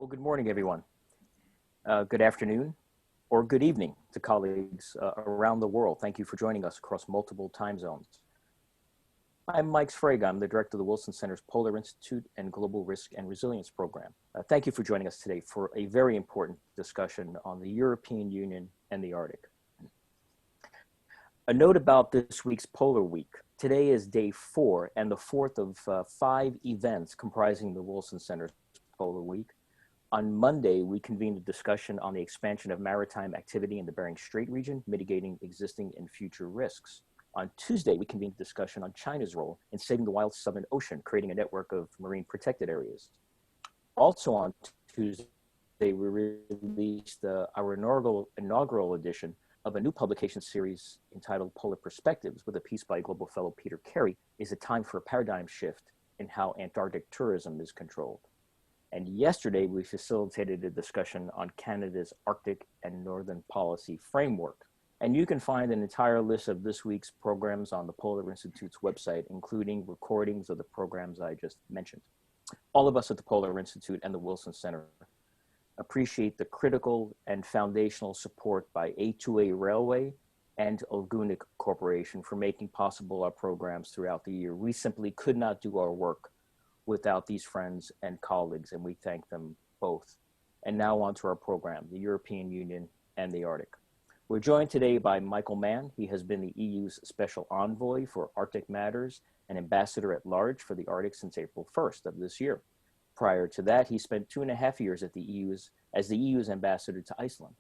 Well, good morning, everyone. Good afternoon or good evening to colleagues around the world. Thank you for joining us across multiple time zones. I'm Mike Sfraga. I'm the director of the Wilson Center's Polar Institute and Global Risk and Resilience Program. Thank you for joining us today for a very important discussion on the European Union and the Arctic. A note about this week's Polar Week. Today is day 4 and the fourth of 5 events comprising the Wilson Center's Polar Week. On Monday, we convened a discussion on the expansion of maritime activity in the Bering Strait region, mitigating existing and future risks. On Tuesday, we convened a discussion on China's role in saving the wild Southern Ocean, creating a network of marine protected areas. Also on Tuesday, we released our inaugural edition of a new publication series entitled Polar Perspectives, with a piece by global fellow Peter Carey, Is it time for a paradigm shift in how Antarctic tourism is controlled? And yesterday, we facilitated a discussion on Canada's Arctic and Northern Policy Framework. And you can find an entire list of this week's programs on the Polar Institute's website, including recordings of the programs I just mentioned. All of us at the Polar Institute and the Wilson Center appreciate the critical and foundational support by A2A Railway and Laguna Corporation for making possible our programs throughout the year. We simply could not do our work without these friends and colleagues, and we thank them both. And now on to our program, the European Union and the Arctic. We're joined today by Michael Mann. He has been the EU's Special Envoy for Arctic Matters and Ambassador at Large for the Arctic since April 1st of this year. Prior to that, he spent 2.5 years at as the EU's Ambassador to Iceland.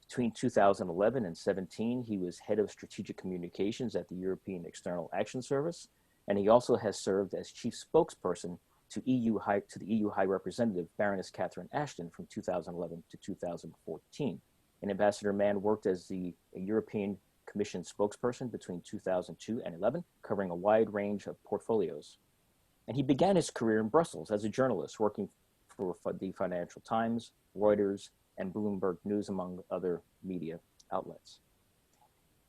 Between 2011 and 17, he was Head of Strategic Communications at the European External Action Service, and he also has served as Chief Spokesperson to the EU High Representative Baroness Catherine Ashton from 2011 to 2014. And Ambassador Mann worked as the European Commission spokesperson between 2002 and 11, covering a wide range of portfolios. And he began his career in Brussels as a journalist, working for the Financial Times, Reuters, and Bloomberg News, among other media outlets.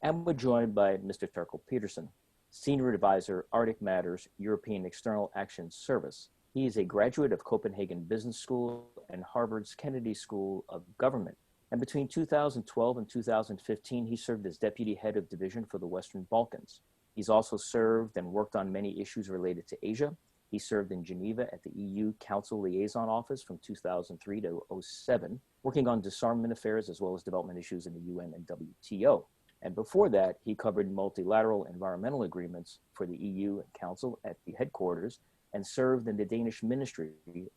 And we're joined by Mr. Terkel Petersen, Senior Advisor, Arctic Matters, European External Action Service. He is a graduate of Copenhagen Business School and Harvard's Kennedy School of Government. And between 2012 and 2015, he served as Deputy Head of Division for the Western Balkans. He's also served and worked on many issues related to Asia. He served in Geneva at the EU Council Liaison Office from 2003 to 2007, working on disarmament affairs as well as development issues in the UN and WTO. And before that, he covered multilateral environmental agreements for the EU and Council at the headquarters and served in the Danish Ministry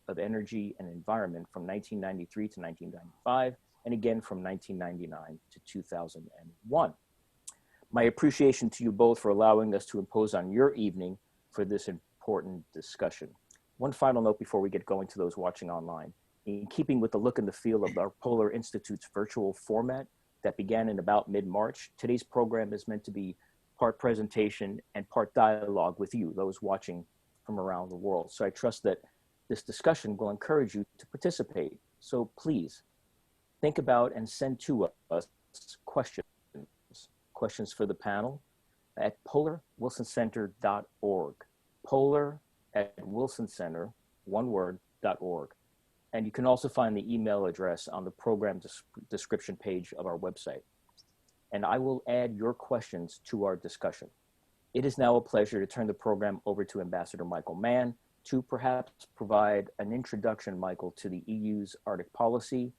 of Energy and Environment from 1993 to 1995, and again from 1999 to 2001. My appreciation to you both for allowing us to impose on your evening for this important discussion. One final note before we get going to those watching online. In keeping with the look and the feel of our Polar Institute's virtual format that began in about mid-March, today's program is meant to be part presentation and part dialogue with you, those watching from around the world. So I trust that this discussion will encourage you to participate. So please think about and send to us questions for the panel at polarwilsoncenter.org, polar@wilsoncenter, one word, .org. And you can also find the email address on the program description page of our website. And I will add your questions to our discussion. It is now a pleasure to turn the program over to Ambassador Michael Mann to perhaps provide an introduction, Michael, to the EU's Arctic policy,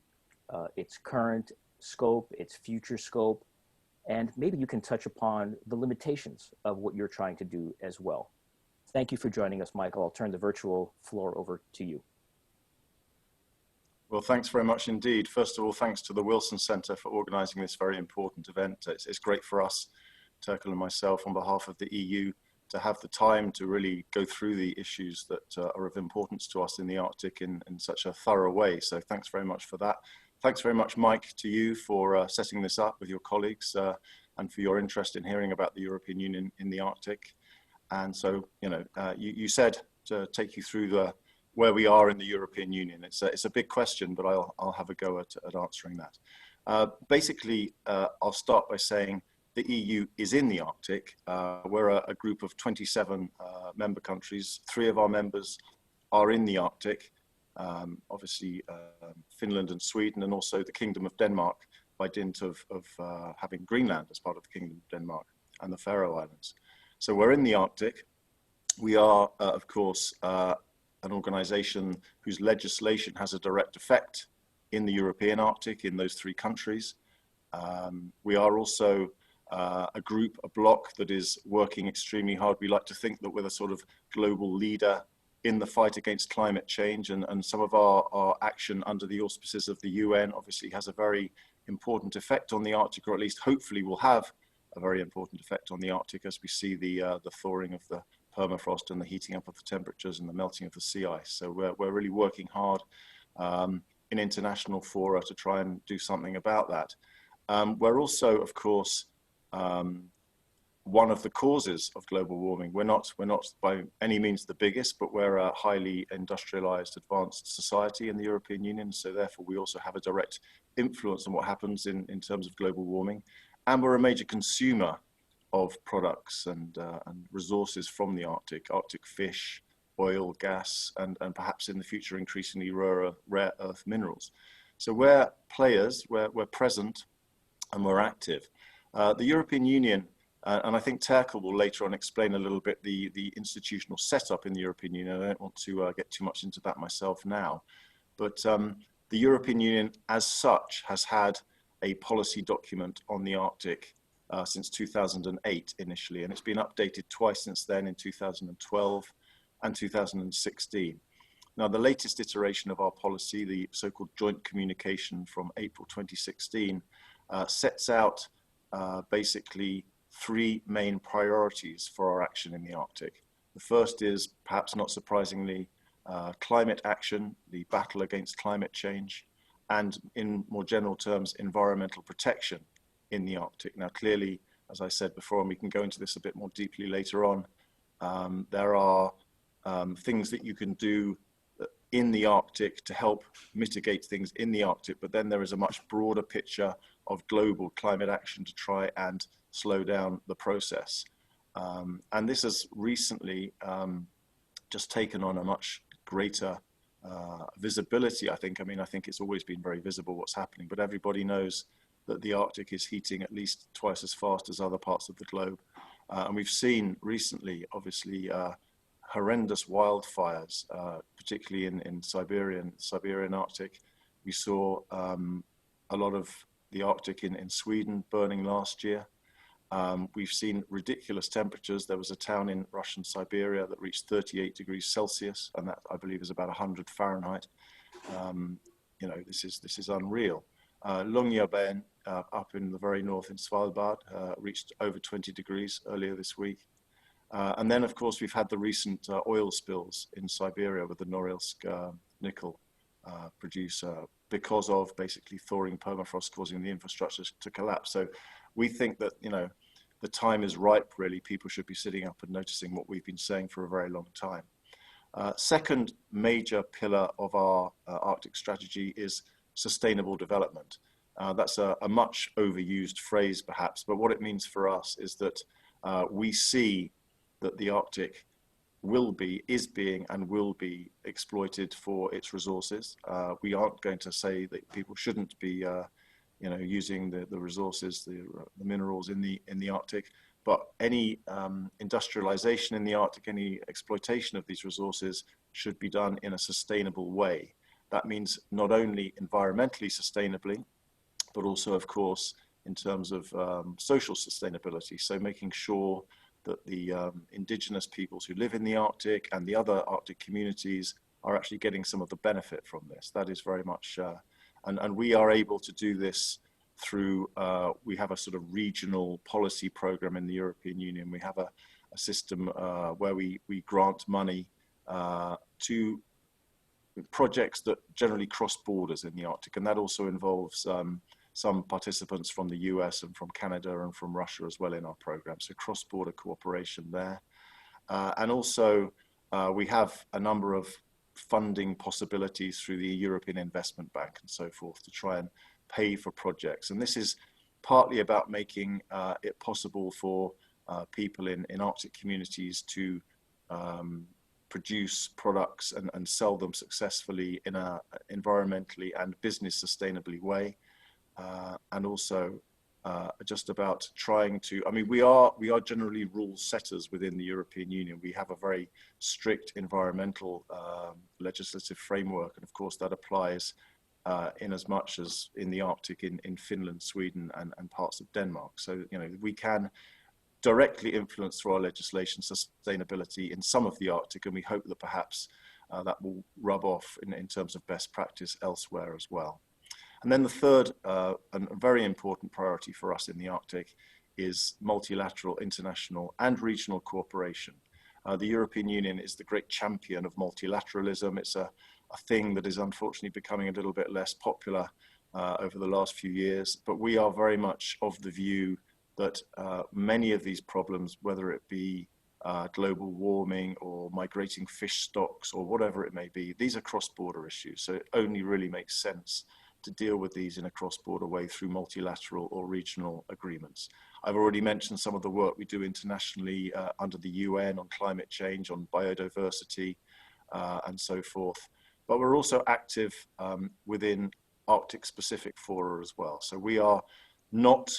its current scope, its future scope, and maybe you can touch upon the limitations of what you're trying to do as well. Thank you for joining us, Michael. I'll turn the virtual floor over to you. Well, thanks very much indeed. First of all, thanks to the Wilson Center for organizing this very important event. It's great for us, Terkel and myself, on behalf of the EU, to have the time to really go through the issues that are of importance to us in the Arctic in such a thorough way. So thanks very much for that. Thanks very much, Mike, to you for setting this up with your colleagues and for your interest in hearing about the European Union in the Arctic. And so, you said to take you through where we are in the European Union. It's a big question, but I'll have a go at answering that. Basically, I'll start by saying the EU is in the Arctic. We're a group of 27 member countries. 3 of our members are in the Arctic. obviously Finland and Sweden, and also the Kingdom of Denmark by dint of having Greenland as part of the Kingdom of Denmark and the Faroe Islands. So we're in the Arctic. We are, of course, an organization whose legislation has a direct effect in the European Arctic, in those three countries. We are also a group, a bloc that is working extremely hard. We like to think that we're a sort of global leader in the fight against climate change, and some of our action under the auspices of the UN obviously has a very important effect on the Arctic, or at least hopefully will have a very important effect on the Arctic as we see the thawing of the permafrost and the heating up of the temperatures and the melting of the sea ice. So we're really working hard in international fora to try and do something about that. We're also, of course, one of the causes of global warming. We're not by any means the biggest, but we're a highly industrialized, advanced society in the European Union. So therefore, we also have a direct influence on what happens in terms of global warming. And we're a major consumer of products and resources from the Arctic, Arctic fish, oil, gas, and perhaps in the future, increasingly rare earth minerals. So we're players, we're present, and we're active. The European Union, and I think Terkel will later on explain a little bit the institutional setup in the European Union. I don't want to get too much into that myself now, but the European Union as such has had a policy document on the Arctic since 2008 initially, and it's been updated twice since then, in 2012 and 2016. Now, the latest iteration of our policy, the so-called joint communication from April 2016, sets out basically three main priorities for our action in the Arctic. The first is, perhaps not surprisingly, climate action, the battle against climate change, and in more general terms, environmental protection in the Arctic. Now, clearly, as I said before, and we can go into this a bit more deeply later on, there are things that you can do in the Arctic to help mitigate things in the Arctic, but then there is a much broader picture of global climate action to try and slow down the process. And this has recently just taken on a much greater visibility, I think. I mean, I think it's always been very visible what's happening, but everybody knows that the Arctic is heating at least twice as fast as other parts of the globe. And we've seen recently, obviously, horrendous wildfires, particularly in Siberian Arctic. We saw a lot of the Arctic in Sweden burning last year. We've seen ridiculous temperatures. There was a town in Russian Siberia that reached 38 degrees Celsius, and that, I believe, is about 100 Fahrenheit. You know, this is unreal. Longyearbyen, up in the very north in Svalbard, reached over 20 degrees earlier this week. And then, of course, we've had the recent oil spills in Siberia with the Norilsk nickel producer, because of basically thawing permafrost causing the infrastructure to collapse. So we think that, you know, the time is ripe, really. People should be sitting up and noticing what we've been saying for a very long time. Second major pillar of our Arctic strategy is sustainable development. That's a much overused phrase, perhaps, but what it means for us is that we see that the Arctic is being and will be exploited for its resources. We aren't going to say that people shouldn't be you know, using the resources, the minerals in the Arctic, but any industrialization in the Arctic, any exploitation of these resources should be done in a sustainable way. That means not only environmentally sustainably, but also, of course, in terms of social sustainability. So making sure that the indigenous peoples who live in the Arctic and the other Arctic communities are actually getting some of the benefit from this. That is very much, and we are able to do this through, we have a sort of regional policy program in the European Union. We have a system where we grant money to projects that generally cross borders in the Arctic, and that also involves some participants from the US and from Canada and from Russia as well in our program. So cross-border cooperation there. And also we have a number of funding possibilities through the European Investment Bank and so forth to try and pay for projects. And this is partly about making it possible for people in Arctic communities to produce products and sell them successfully in a environmentally and business sustainably way, and also just about trying to, I mean, we are generally rule setters within the European Union. We have a very strict environmental legislative framework, and of course that applies in as much as in the Arctic in Finland, Sweden, and parts of Denmark. So, you know, we can directly influence through our legislation sustainability in some of the Arctic, and we hope that perhaps that will rub off in terms of best practice elsewhere as well. And then the third and very important priority for us in the Arctic is multilateral, international and regional cooperation. The European Union is the great champion of multilateralism. It's a thing that is unfortunately becoming a little bit less popular over the last few years, but we are very much of the view that many of these problems, whether it be global warming or migrating fish stocks or whatever it may be, these are cross-border issues. So it only really makes sense to deal with these in a cross-border way through multilateral or regional agreements. I've already mentioned some of the work we do internationally under the UN on climate change, on biodiversity, and so forth. But we're also active within Arctic-specific fora as well. So we are not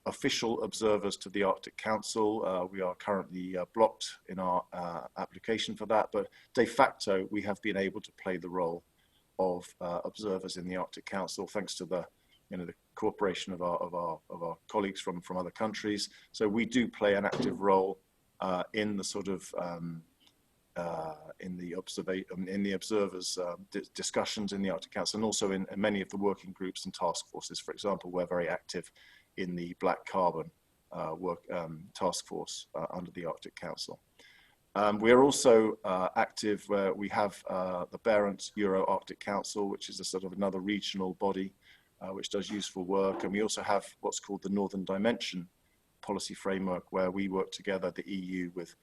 official observers to the Arctic Council. We are currently blocked in our application for that, but de facto we have been able to play the role of observers in the Arctic Council, thanks to the cooperation of our colleagues from other countries. So we do play an active role in the sort of in the observers discussions in the Arctic Council, and also in many of the working groups and task forces. For example, we're very active in the black carbon task force under the Arctic Council. We are also active where we have the Barents Euro-Arctic Council, which is a sort of another regional body which does useful work. And we also have what's called the Northern Dimension policy framework, where we work together, the EU, with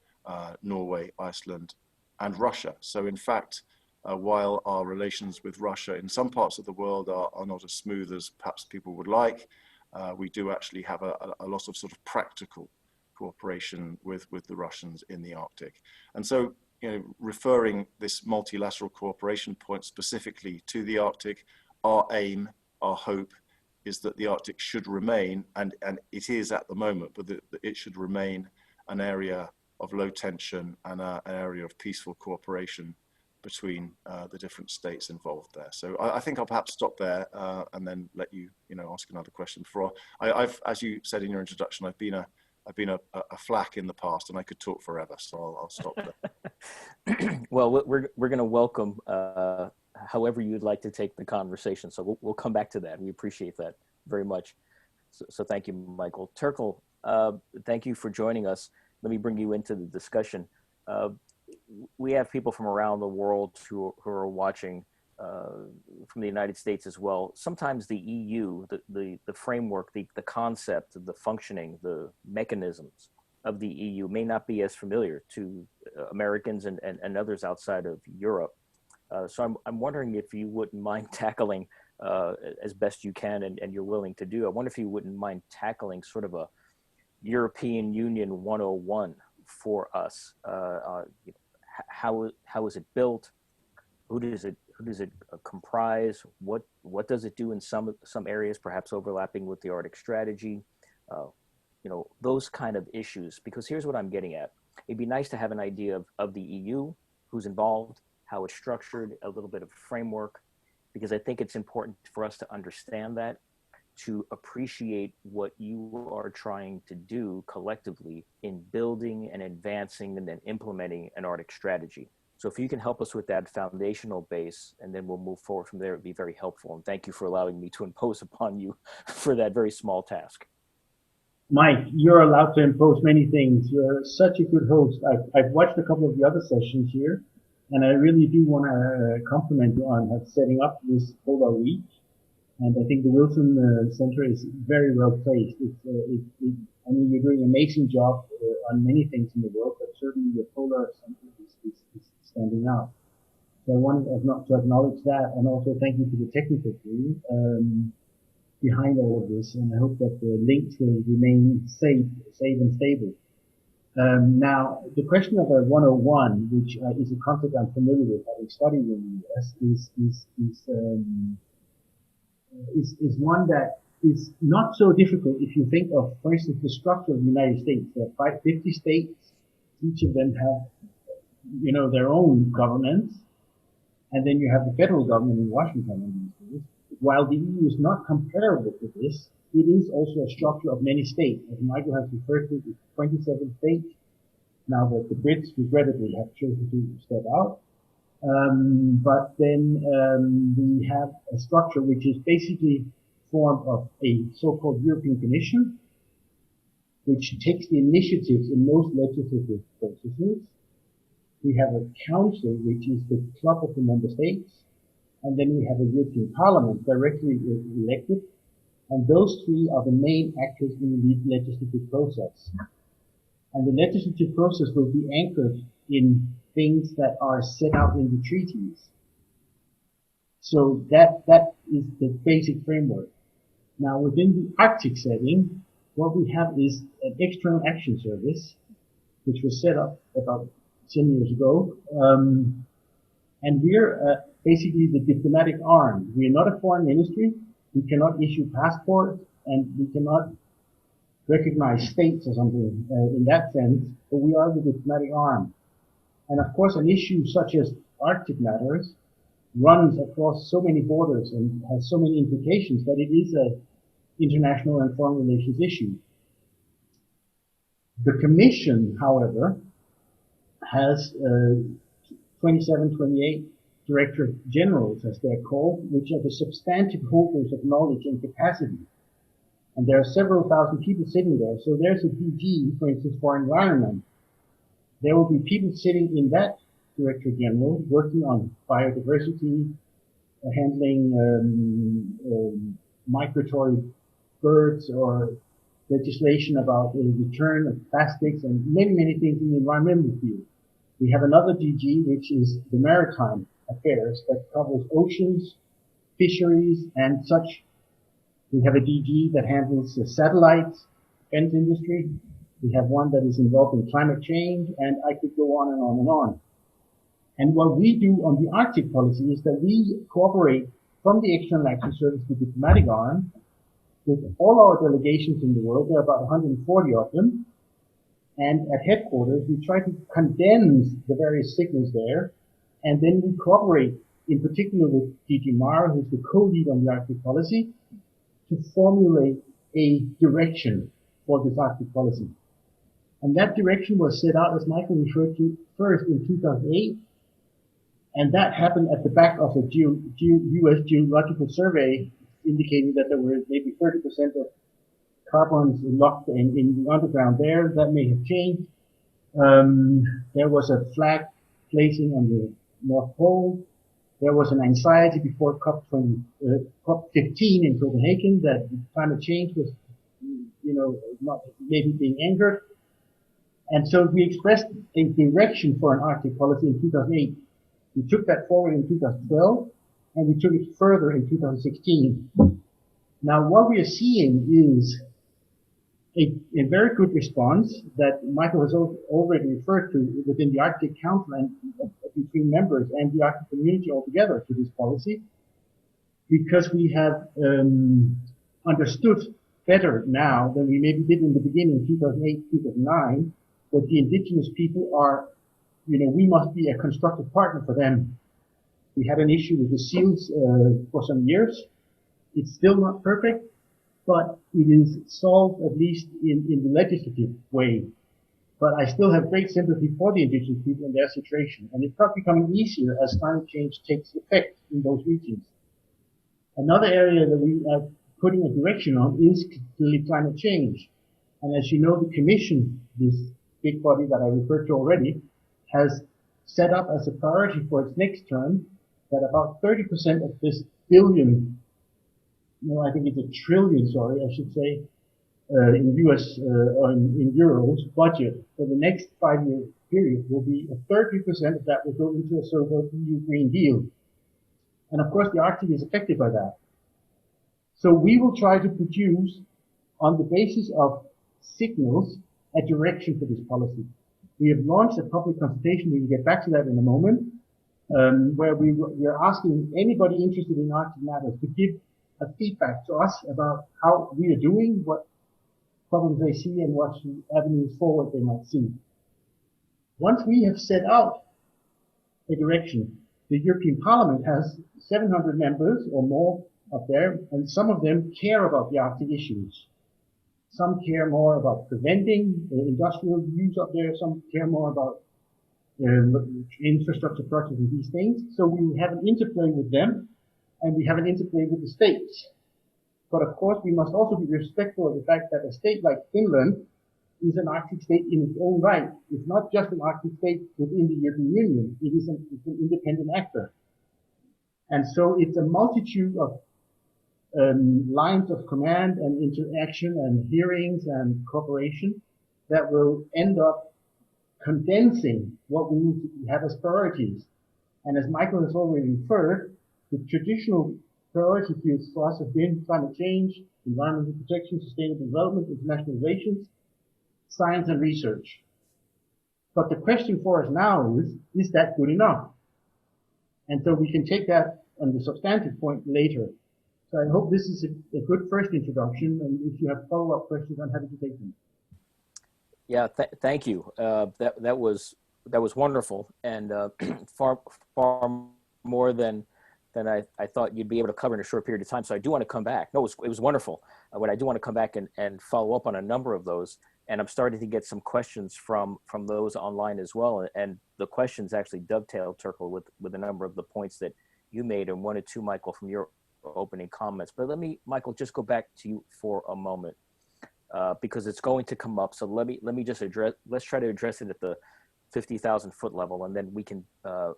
Norway, Iceland, and Russia. So in fact, while our relations with Russia in some parts of the world are not as smooth as perhaps people would like, we do actually have a lot of sort of practical cooperation with the Russians in the Arctic. And so, you know, referring this multilateral cooperation point specifically to the Arctic, our aim, our hope is that the Arctic should remain, and it is at the moment, but that it should remain an area of low tension and an area of peaceful cooperation between the different states involved there. So I think I'll perhaps stop there and then let you, ask another question. Before I've, as you said in your introduction, I've been a flak in the past, and I could talk forever, so I'll stop there. Well, we're going to welcome however you'd like to take the conversation. So we'll come back to that. We appreciate that very much. So thank you, Michael. Terkel, thank you for joining us. Let me bring you into the discussion. We have people from around the world who are watching, from the United States as well. Sometimes the EU, the framework, the concept, the functioning, the mechanisms of the EU may not be as familiar to Americans and others outside of Europe. So I'm wondering if you wouldn't mind tackling, as best you can and you're willing to do, I wonder if you wouldn't mind tackling sort of a European Union 101 for us. How is it built? Who does it comprise? What does it do in some areas, perhaps overlapping with the Arctic strategy? Those kind of issues. Because here's what I'm getting at. It'd be nice to have an idea of the EU, who's involved, how it's structured, a little bit of framework, because I think it's important for us to understand that, to appreciate what you are trying to do collectively in building and advancing and then implementing an Arctic strategy. So if you can help us with that foundational base, and then we'll move forward from there, it'd be very helpful. And thank you for allowing me to impose upon you for that very small task. Mike, you're allowed to impose many things. You're such a good host. I've watched a couple of the other sessions here, and I really do want to compliment you on setting up this Polar Week. And I think the Wilson Center is very well placed. I mean, you're doing an amazing job on many things in the world, but certainly the Polar Center is standing out. So I wanted to acknowledge that, and also thank you to the technical team behind all of this. And I hope that the links will remain safe and stable. Now, the question of a 101, which is a concept I'm familiar with, having studied in the US, is one that is not so difficult if you think of, for instance, the structure of the United States. There are 50 states. Each of them have, their own governments. And then you have the federal government in Washington in these days. While the EU is not comparable to this, it is also a structure of many states. As Michael has referred to, it's 27 states. Now that the Brits regrettably have chosen to step out. But then we have a structure which is basically formed of a so-called European Commission, which takes the initiatives in most legislative processes. We have a council, which is the club of the member states. And then we have a European Parliament directly elected. And those three are the main actors in the legislative process. And the legislative process will be anchored in things that are set out in the treaties. So that is the basic framework. Now, within the Arctic setting, what we have is an external action service, which was set up about 10 years ago. And we're basically the diplomatic arm. We are not a foreign ministry. We cannot issue passports, and we cannot recognize states or something in that sense, but we are the diplomatic arm. And of course, an issue such as Arctic matters runs across so many borders and has so many implications that it is an international and foreign relations issue. The Commission, however, has 27, 28 Director Generals, as they're called, which are the substantive holders of knowledge and capacity. And there are several thousand people sitting there. So there's a DG, for instance, for environment. There will be people sitting in that Director General working on biodiversity, handling migratory birds, or legislation about the return of plastics, and many, many things in the environmental field. We have another DG, which is the maritime affairs, that covers oceans, fisheries, and such. We have a DG that handles the satellites, defense industry. We have one that is involved in climate change, and I could go on and on and on. And what we do on the Arctic policy is that we cooperate from the External Action Service, the diplomatic arm, with all our delegations in the world. There are about 140 of them. And at headquarters, we try to condense the various signals there. And then we cooperate, in particular with DG Mara, who's the co-lead on the Arctic policy, to formulate a direction for this Arctic policy. And that direction was set out, as Michael referred to, first in 2008. And that happened at the back of a US Geological Survey indicating that there were maybe 30% of carbons locked in the underground there. That may have changed. There was a flag placing on the North Pole. There was an anxiety before COP15 in Copenhagen that climate change was, not maybe being angered. And so we expressed a direction for an Arctic policy in 2008. We took that forward in 2012, and we took it further in 2016. Now, what we are seeing is a very good response that Michael has already referred to within the Arctic Council and between members and the Arctic community altogether to this policy, because we have understood better now than we maybe did in the beginning, 2008, 2009, that the indigenous people are, we must be a constructive partner for them. We had an issue with the seals for some years. It's still not perfect, but it is solved at least in the legislative way. But I still have great sympathy for the indigenous people and their situation. And it's not becoming easier as climate change takes effect in those regions. Another area that we are putting a direction on is clearly climate change. And as you know, the Commission, this big body that I referred to already, has set up as a priority for its next term that about 30% of this billion, I think it's a trillion, sorry, I should say, in US or in euros budget for the next 5-year period will be 30% of that will go into a so-called EU Green Deal. And of course, the Arctic is affected by that. So we will try to produce, on the basis of signals a direction for this policy. We have launched a public consultation, we will get back to that in a moment, where we are asking anybody interested in Arctic matters to give a feedback to us about how we are doing, what problems they see, and what avenues forward they might see. Once we have set out a direction, the European Parliament has 700 members or more up there, and some of them care about the Arctic issues. Some care more about preventing industrial use up there. Some care more about infrastructure projects and these things. So we have an interplay with them, and we have an interplay with the states. But of course, we must also be respectful of the fact that a state like Finland is an Arctic state in its own right. It's not just an Arctic state within the European Union. It's an independent actor. And so it's a multitude of lines of command and interaction and hearings and cooperation that will end up condensing what we need to have as priorities. And as Michael has already referred, the traditional priority fields for us have been climate change, environmental protection, sustainable development, international relations, science and research. But the question for us now is that good enough? And so we can take that on the substantive point later. So I hope this is a good first introduction, and if you have follow-up questions, I'm happy to take them. Yeah, thank you. That was wonderful, and far more than I thought you'd be able to cover in a short period of time. So I do want to come back. No, it was wonderful. But I do want to come back and follow up on a number of those. And I'm starting to get some questions from those online as well. And the questions actually dovetail, Terkel, with a number of the points that you made, and one or two, Michael, from your opening comments. But let me, Michael, just go back to you for a moment, because it's going to come up. So let me just let's try to address it at the 50,000 foot level, and then we can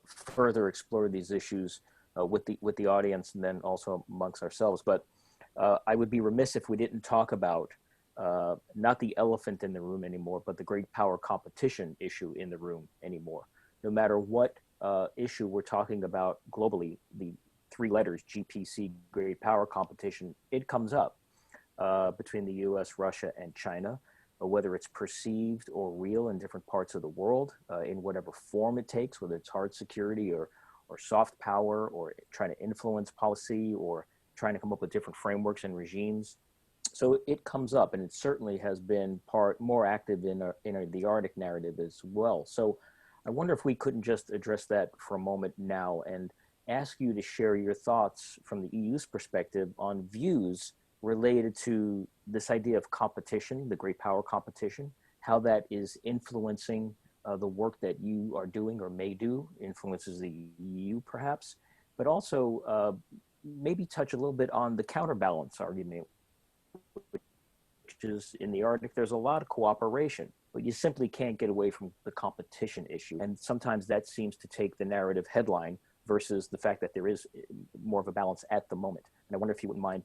further explore these issues with the audience, and then also amongst ourselves. But I would be remiss if we didn't talk about not the elephant in the room anymore, but the great power competition issue in the room anymore. No matter what issue we're talking about globally, the three letters GPC, great power competition, it comes up between the US, Russia, and China, whether it's perceived or real in different parts of the world, in whatever form it takes, whether it's hard security or soft power, or trying to influence policy, or trying to come up with different frameworks and regimes. So it comes up, and it certainly has been more active in the Arctic narrative as well. So I wonder if we couldn't just address that for a moment now, and ask you to share your thoughts from the EU's perspective on views related to this idea of competition, the great power competition, how that is influencing the work that you are doing or may do, influences the EU perhaps, but also maybe touch a little bit on the counterbalance argument, which is in the Arctic, there's a lot of cooperation, but you simply can't get away from the competition issue. And sometimes that seems to take the narrative headline versus the fact that there is more of a balance at the moment. And I wonder if you wouldn't mind.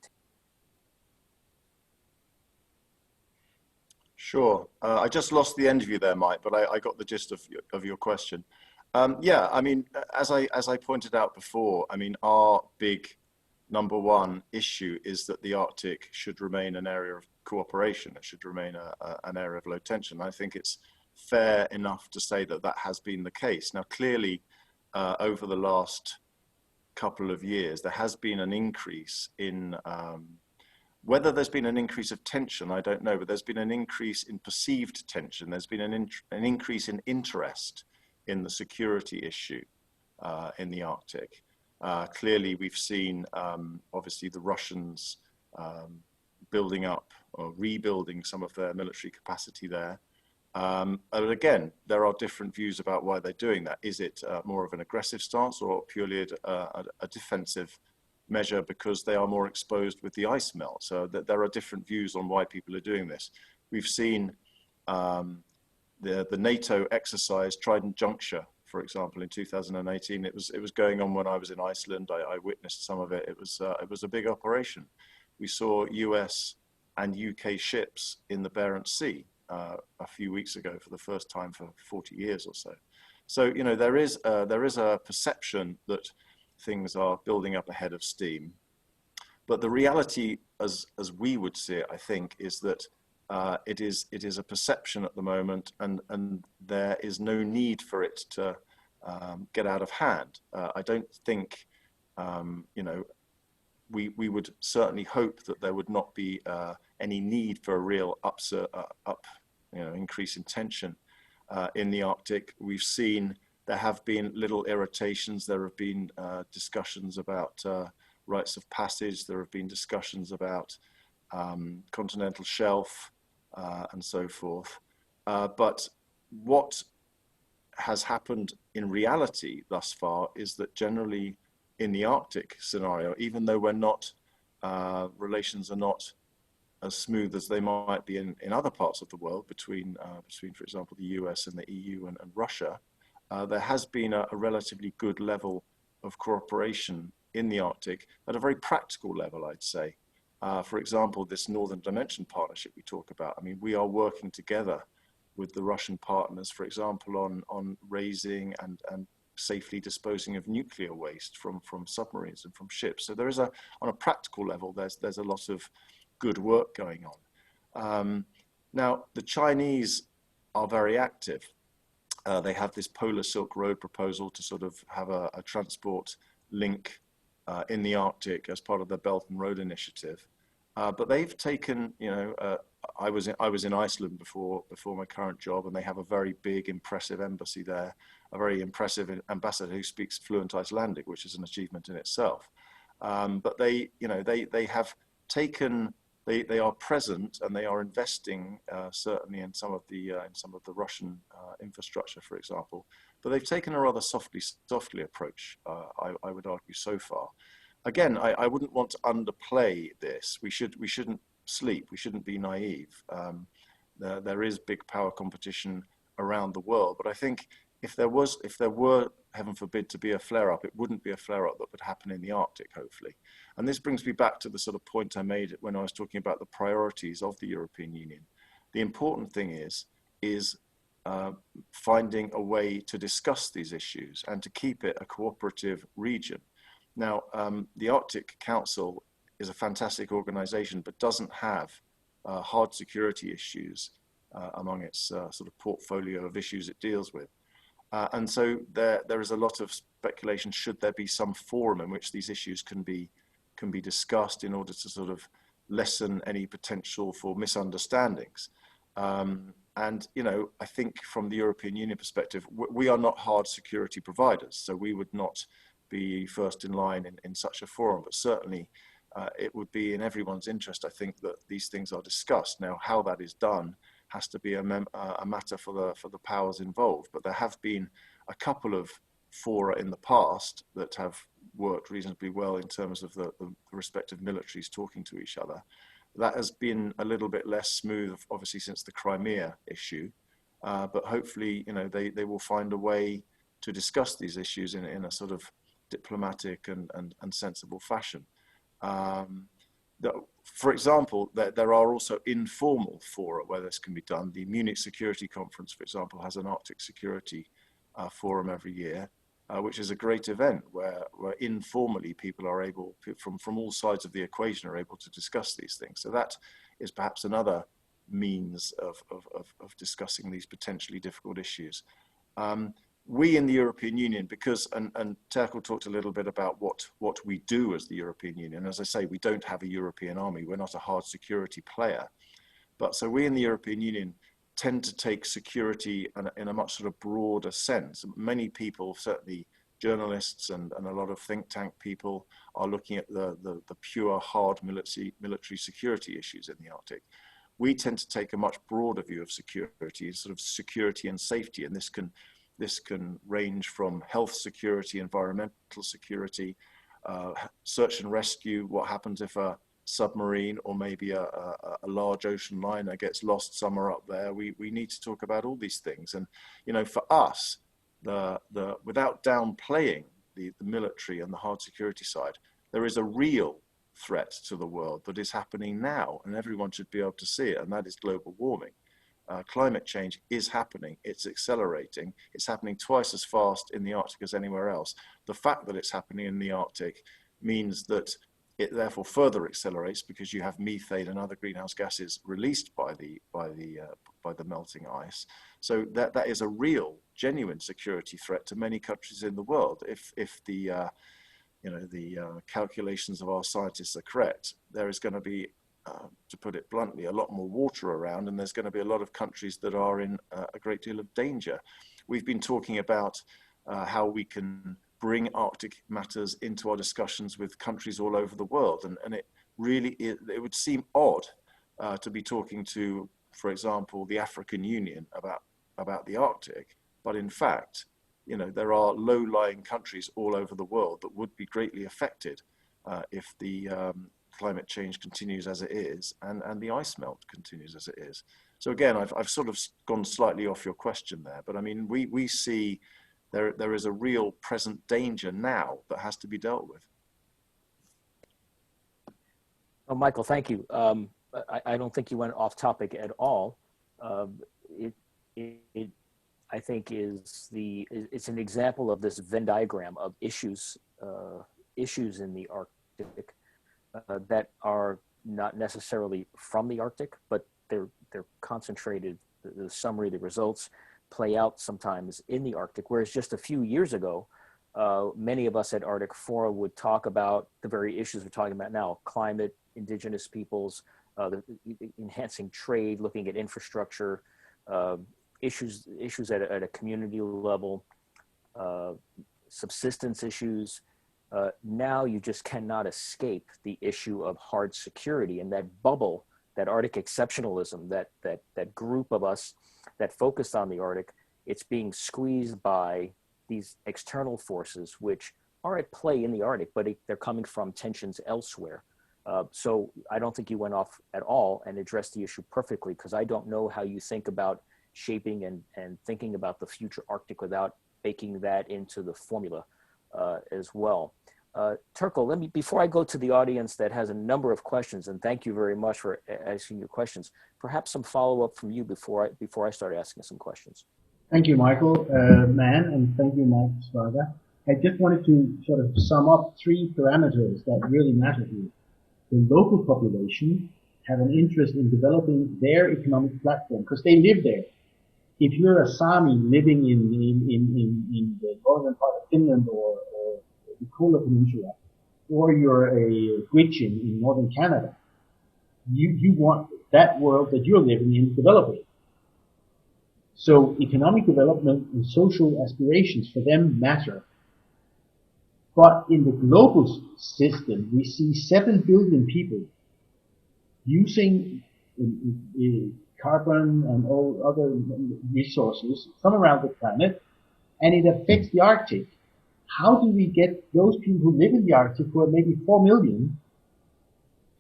Sure. I just lost the end of you there, Mike, but I got the gist of your question. Yeah, I mean, as I pointed out before, I mean, our big number one issue is that the Arctic should remain an area of cooperation. It should remain an area of low tension. I think it's fair enough to say that that has been the case. Now, clearly, over the last couple of years, there has been an increase in, whether there's been an increase of tension, I don't know, but there's been an increase in perceived tension. There's been an increase in interest in the security issue in the Arctic. Clearly, we've seen, obviously, the Russians building up or rebuilding some of their military capacity there. But again, there are different views about why they're doing that. Is it more of an aggressive stance, or purely a defensive measure because they are more exposed with the ice melt? So there are different views on why people are doing this. We've seen the NATO exercise Trident Juncture, for example, in 2018. It was going on when I was in Iceland. I witnessed some of it. It was a big operation. We saw US and UK ships in the Barents Sea a few weeks ago for the first time for 40 years or so. So, you know, there is a perception that things are building up ahead of steam. But the reality, as we would see it, I think, is that it is a perception at the moment, and there is no need for it to get out of hand. I don't think, you know, we would certainly hope that there would not be any need for a real increase in tension in the Arctic. We've seen there have been little irritations. There have been discussions about rights of passage. There have been discussions about continental shelf and so forth. But what has happened in reality thus far is that generally in the Arctic scenario, even though we're not, relations are not as smooth as they might be in other parts of the world between, for example, the US and the EU and Russia, there has been a relatively good level of cooperation in the Arctic at a very practical level, I'd say. For example, this Northern Dimension partnership we talk about, I mean, we are working together with the Russian partners, for example, on raising and safely disposing of nuclear waste from submarines and from ships. So there is on a practical level, there's a lot of good work going on. Now, the Chinese are very active. They have this Polar Silk Road proposal to sort of have a transport link in the Arctic as part of the Belt and Road Initiative. But they've taken, you know, I was in Iceland before my current job, and they have a very big, impressive embassy there, a very impressive ambassador who speaks fluent Icelandic, which is an achievement in itself. But they, you know, they have taken, they are present, and they are investing certainly in some of the Russian infrastructure, for example. But they've taken a rather softly approach, I would argue, so far. Again, I wouldn't want to underplay this. We shouldn't sleep. We shouldn't be naive. There is big power competition around the world, but I think if there were, heaven forbid, to be a flare-up, it wouldn't be a flare-up that would happen in the Arctic, hopefully. And this brings me back to the sort of point I made when I was talking about the priorities of the European Union. The important thing is finding a way to discuss these issues and to keep it a cooperative region. Now, the Arctic Council is a fantastic organization, but doesn't have hard security issues among its sort of portfolio of issues it deals with. And so there is a lot of speculation, should there be some forum in which these issues can be discussed in order to sort of lessen any potential for misunderstandings. And, you know, I think from the European Union perspective, we are not hard security providers, so we would not be first in line in such a forum, but certainly it would be in everyone's interest, I think, that these things are discussed. Now, how that is done has to be a matter for the powers involved, but there have been a couple of fora in the past that have worked reasonably well in terms of the respective militaries talking to each other. That has been a little bit less smooth, obviously, since the Crimea issue, but hopefully, you know, they will find a way to discuss these issues in a sort of diplomatic and sensible fashion. For example, there are also informal fora where this can be done. The Munich Security Conference, for example, has an Arctic Security Forum every year, which is a great event where informally people are able, from all sides of the equation, are able to discuss these things. So that is perhaps another means of discussing these potentially difficult issues. We in the European Union, because, and Terkel talked a little bit about what we do as the European Union. As I say, we don't have a European army. We're not a hard security player. But so we in the European Union tend to take security in a much sort of broader sense. Many people, certainly journalists and a lot of think tank people, are looking at the pure hard military security issues in the Arctic. We tend to take a much broader view of security, sort of security and safety, and this can range from health security, environmental security, search and rescue. What happens if a submarine or maybe a large ocean liner gets lost somewhere up there? We need to talk about all these things. And, you know, for us, without downplaying the military and the hard security side, there is a real threat to the world that is happening now, and everyone should be able to see it, and that is global warming. Climate change is happening, it's accelerating, it's happening twice as fast in the Arctic as anywhere else. The fact that it's happening in the Arctic means that it therefore further accelerates because you have methane and other greenhouse gases released by the melting ice. So that is a real, genuine security threat to many countries in the world. If the calculations of our scientists are correct, there is going to be, to put it bluntly, a lot more water around, and there's going to be a lot of countries that are in a great deal of danger. We've been talking about how we can bring Arctic matters into our discussions with countries all over the world. And it really, it would seem odd to be talking to, for example, the African Union about the Arctic. But in fact, there are low-lying countries all over the world that would be greatly affected if the climate change continues as it is and the ice melt continues as it is. So again, I've sort of gone slightly off your question there, but I mean, we see there is a real present danger now that has to be dealt with. Oh, Michael, thank you. I don't think you went off topic at all. I think it's an example of this Venn diagram of issues in the Arctic that are not necessarily from the Arctic, but they're concentrated. The summary, the results play out sometimes in the Arctic, whereas just a few years ago, many of us at Arctic Fora would talk about the very issues we're talking about now: climate, indigenous peoples, enhancing trade, looking at infrastructure, issues at a community level, subsistence issues. Now you just cannot escape the issue of hard security, and that bubble, that Arctic exceptionalism, that group of us that focused on the Arctic, it's being squeezed by these external forces which are at play in the Arctic, but they're coming from tensions elsewhere. So I don't think you went off at all and addressed the issue perfectly, because I don't know how you think about shaping and thinking about the future Arctic without baking that into the formula as well. Terkel, before I go to the audience that has a number of questions, and thank you very much for asking your questions, perhaps some follow-up from you before I start asking some questions. Thank you, Michael Mann, and thank you, Mike Spraga. I just wanted to sort of sum up three parameters that really matter here. The local population have an interest in developing their economic platform because they live there. If you're a Sami living in the northern part of Finland or the Kola Peninsula, or you're a Gwich'in in northern Canada, you want that world that you're living in developing. So economic development and social aspirations for them matter. But in the global system, we see 7 billion people using carbon and all other resources from around the planet, and it affects the Arctic. How do we get those people who live in the Arctic, who are maybe 4 million,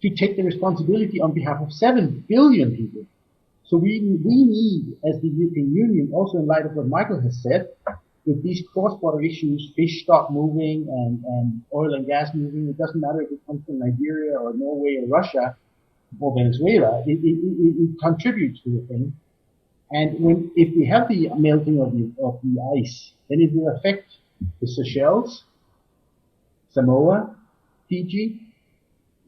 to take the responsibility on behalf of 7 billion people? So we need, as the European Union, also in light of what Michael has said, with these cross-border issues, fish stock moving and oil and gas moving, it doesn't matter if it comes from Nigeria or Norway or Russia or Venezuela, it contributes to the thing. And if we have the melting of the ice, then it will affect the Seychelles, Samoa, Fiji,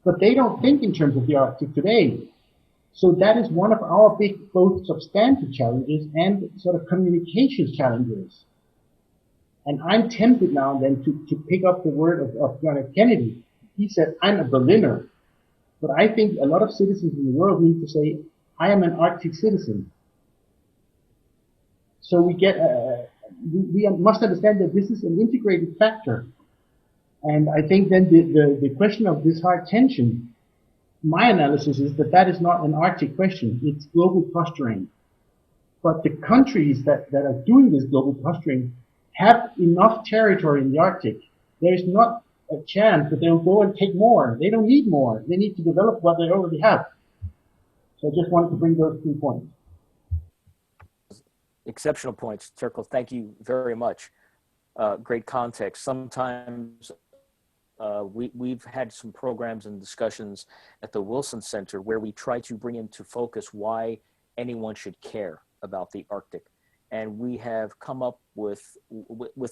but they don't think in terms of the Arctic today. So that is one of our big, both substantive challenges and sort of communications challenges. And I'm tempted now and then to pick up the word of John F. Kennedy. He said, I'm a Berliner. But I think a lot of citizens in the world need to say, I am an Arctic citizen. So we must understand that this is an integrated factor. And I think then the question of this hard tension, my analysis is that is not an Arctic question. It's global posturing. But the countries that are doing this global posturing have enough territory in the Arctic. There is not a chance that they'll go and take more. They don't need more. They need to develop what they already have. So I just wanted to bring those 3 points. Exceptional points, Terkel. Thank you very much. Great context. Sometimes we've had some programs and discussions at the Wilson Center where we try to bring into focus why anyone should care about the Arctic. And we have come up with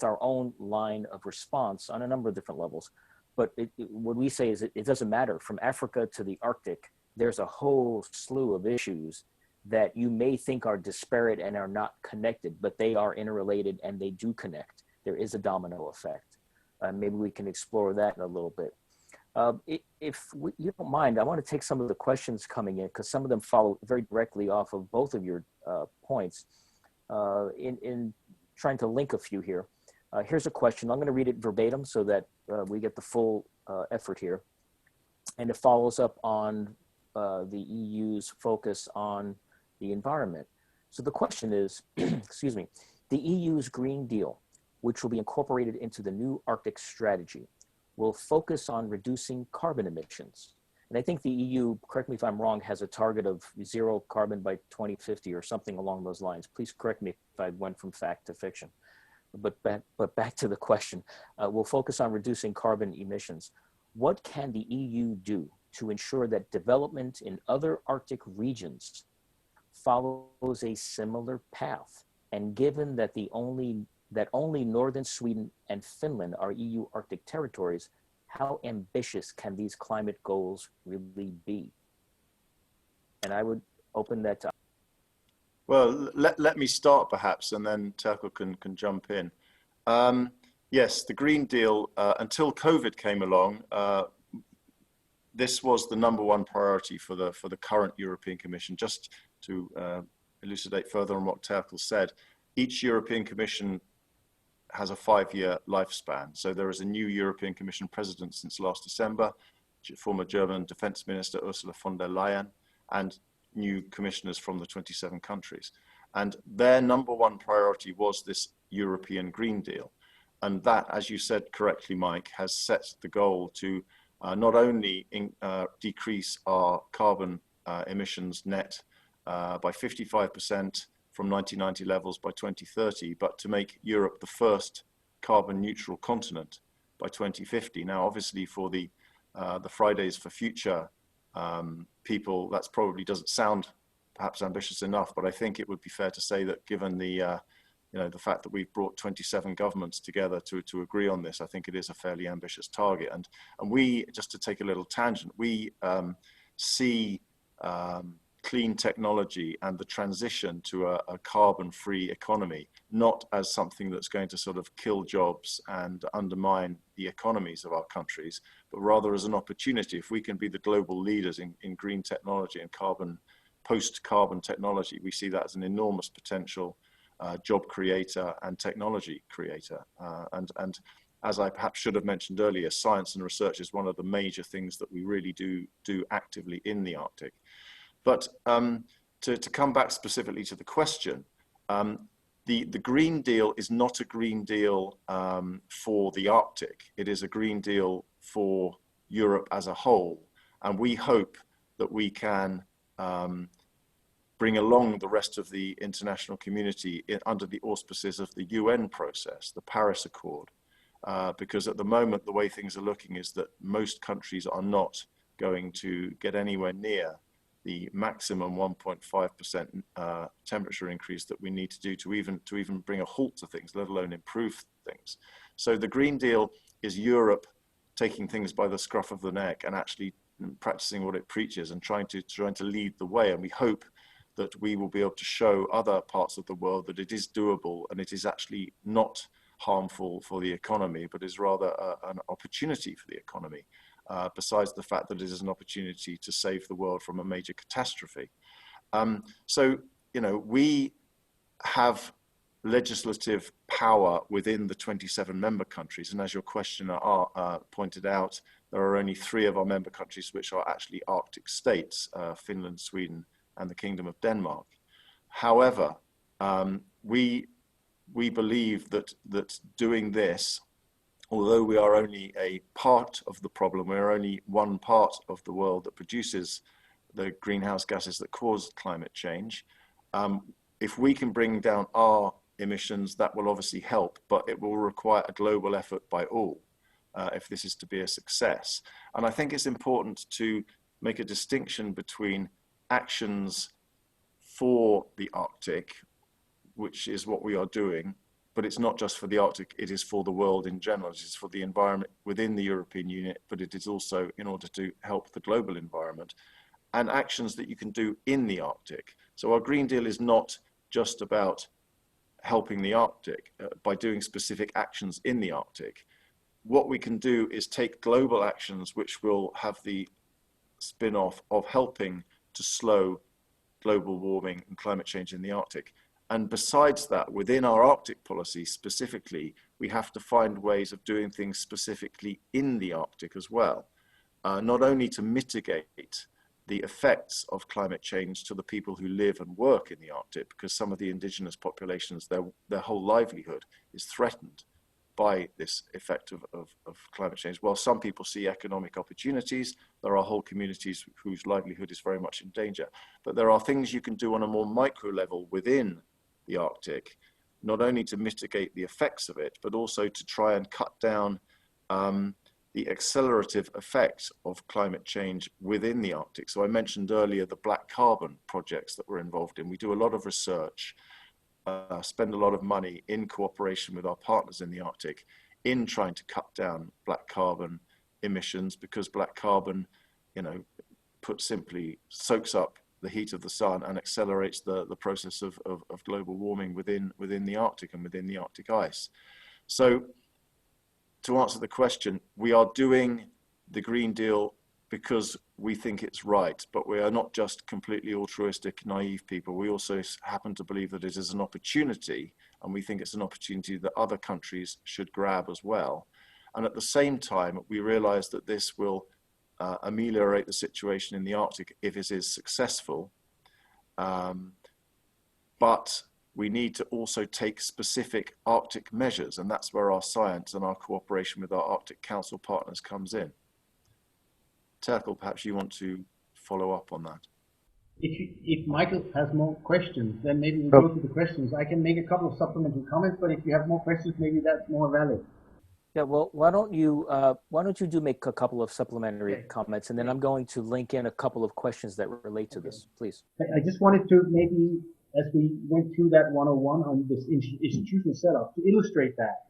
our own line of response on a number of different levels. But what we say is it doesn't matter. From Africa to the Arctic, there's a whole slew of issues that you may think are disparate and are not connected, but they are interrelated and they do connect. There is a domino effect. Maybe we can explore that in a little bit. You don't mind, I want to take some of the questions coming in because some of them follow very directly off of both of your points in trying to link a few here. Here's a question. I'm going to read it verbatim so that we get the full effort here. And it follows up on the EU's focus on the environment. So the question is, excuse me, the EU's Green Deal, which will be incorporated into the new Arctic strategy, will focus on reducing carbon emissions. And I think the EU, correct me if I'm wrong, has a target of 0 carbon by 2050 or something along those lines. Please correct me if I went from fact to fiction. But back to the question, will focus on reducing carbon emissions. What can the EU do to ensure that development in other Arctic regions follows a similar path? And given that only northern Sweden and Finland are EU Arctic territories, how ambitious can these climate goals really be? And I would open that to. Well, let me start perhaps, and then Terkel can jump in. Yes, the Green Deal, until COVID came along, this was the #1 priority for the current European Commission. Just to elucidate further on what Terkel said, each European Commission has a 5-year lifespan. So there is a new European Commission president since last December, former German Defense Minister Ursula von der Leyen, and new commissioners from the 27 countries. And their #1 priority was this European Green Deal. And that, as you said correctly, Mike, has set the goal to not only decrease our carbon emissions net by 55% from 1990 levels by 2030, but to make Europe the first carbon neutral continent by 2050. Now, obviously for the Fridays for Future people, that's probably doesn't sound perhaps ambitious enough, but I think it would be fair to say that given the the fact that we've brought 27 governments together to agree on this, I think it is a fairly ambitious target. And we, just to take a little tangent, we see clean technology and the transition to a carbon-free economy not as something that's going to sort of kill jobs and undermine the economies of our countries, but rather as an opportunity. If we can be the global leaders in green technology and post-carbon technology, we see that as an enormous potential job creator and technology creator. And as I perhaps should have mentioned earlier, science and research is one of the major things that we really do actively in the Arctic. But to come back specifically to the question, the Green Deal is not a Green Deal for the Arctic. It is a Green Deal for Europe as a whole. And we hope that we can bring along the rest of the international community under the auspices of the UN process, the Paris Accord. Because at the moment, the way things are looking is that most countries are not going to get anywhere near the maximum 1.5% temperature increase that we need to do to even bring a halt to things, let alone improve things. So the Green Deal is Europe taking things by the scruff of the neck and actually practicing what it preaches and trying to lead the way. And we hope that we will be able to show other parts of the world that it is doable and it is actually not harmful for the economy, but is rather an opportunity for the economy. Besides the fact that it is an opportunity to save the world from a major catastrophe. So, we have legislative power within the 27 member countries. And as your questioner pointed out, there are only 3 of our member countries which are actually Arctic states, Finland, Sweden, and the Kingdom of Denmark. However, we believe that doing this, although we are only a part of the problem, we're only one part of the world that produces the greenhouse gases that cause climate change. If we can bring down our emissions, that will obviously help, but it will require a global effort by all if this is to be a success. And I think it's important to make a distinction between actions for the Arctic, which is what we are doing, but it's not just for the Arctic, it is for the world in general. It is for the environment within the European Union, but it is also in order to help the global environment, and actions that you can do in the Arctic. So our Green Deal is not just about helping the Arctic by doing specific actions in the Arctic. What we can do is take global actions which will have the spin-off of helping to slow global warming and climate change in the Arctic. And besides that, within our Arctic policy specifically, we have to find ways of doing things specifically in the Arctic as well, not only to mitigate the effects of climate change to the people who live and work in the Arctic, because some of the indigenous populations, their whole livelihood is threatened by this effect of climate change. While some people see economic opportunities, there are whole communities whose livelihood is very much in danger. But there are things you can do on a more micro level within the Arctic, not only to mitigate the effects of it, but also to try and cut down the accelerative effect of climate change within the Arctic. So I mentioned earlier the black carbon projects that we're involved in. We do a lot of research, spend a lot of money in cooperation with our partners in the Arctic in trying to cut down black carbon emissions, because black carbon, put simply, soaks up the heat of the sun and accelerates the process of global warming within the Arctic and within the Arctic ice. So to answer the question, we are doing the Green Deal because we think it's right, but we are not just completely altruistic, naive people. We also happen to believe that it is an opportunity, and we think it's an opportunity that other countries should grab as well. And at the same time, we realize that this will ameliorate the situation in the Arctic if it is successful. But we need to also take specific Arctic measures, and that's where our science and our cooperation with our Arctic Council partners comes in. Terkel, perhaps you want to follow up on that. If Michael has more questions, then maybe we'll go to the questions. I can make a couple of supplementary comments, but if you have more questions, maybe that's more valid. Yeah, well, why don't you make a couple of supplementary comments, and then I'm going to link in a couple of questions that relate to this, please. I just wanted to maybe, as we went through that 101 on this institutional setup, to illustrate that.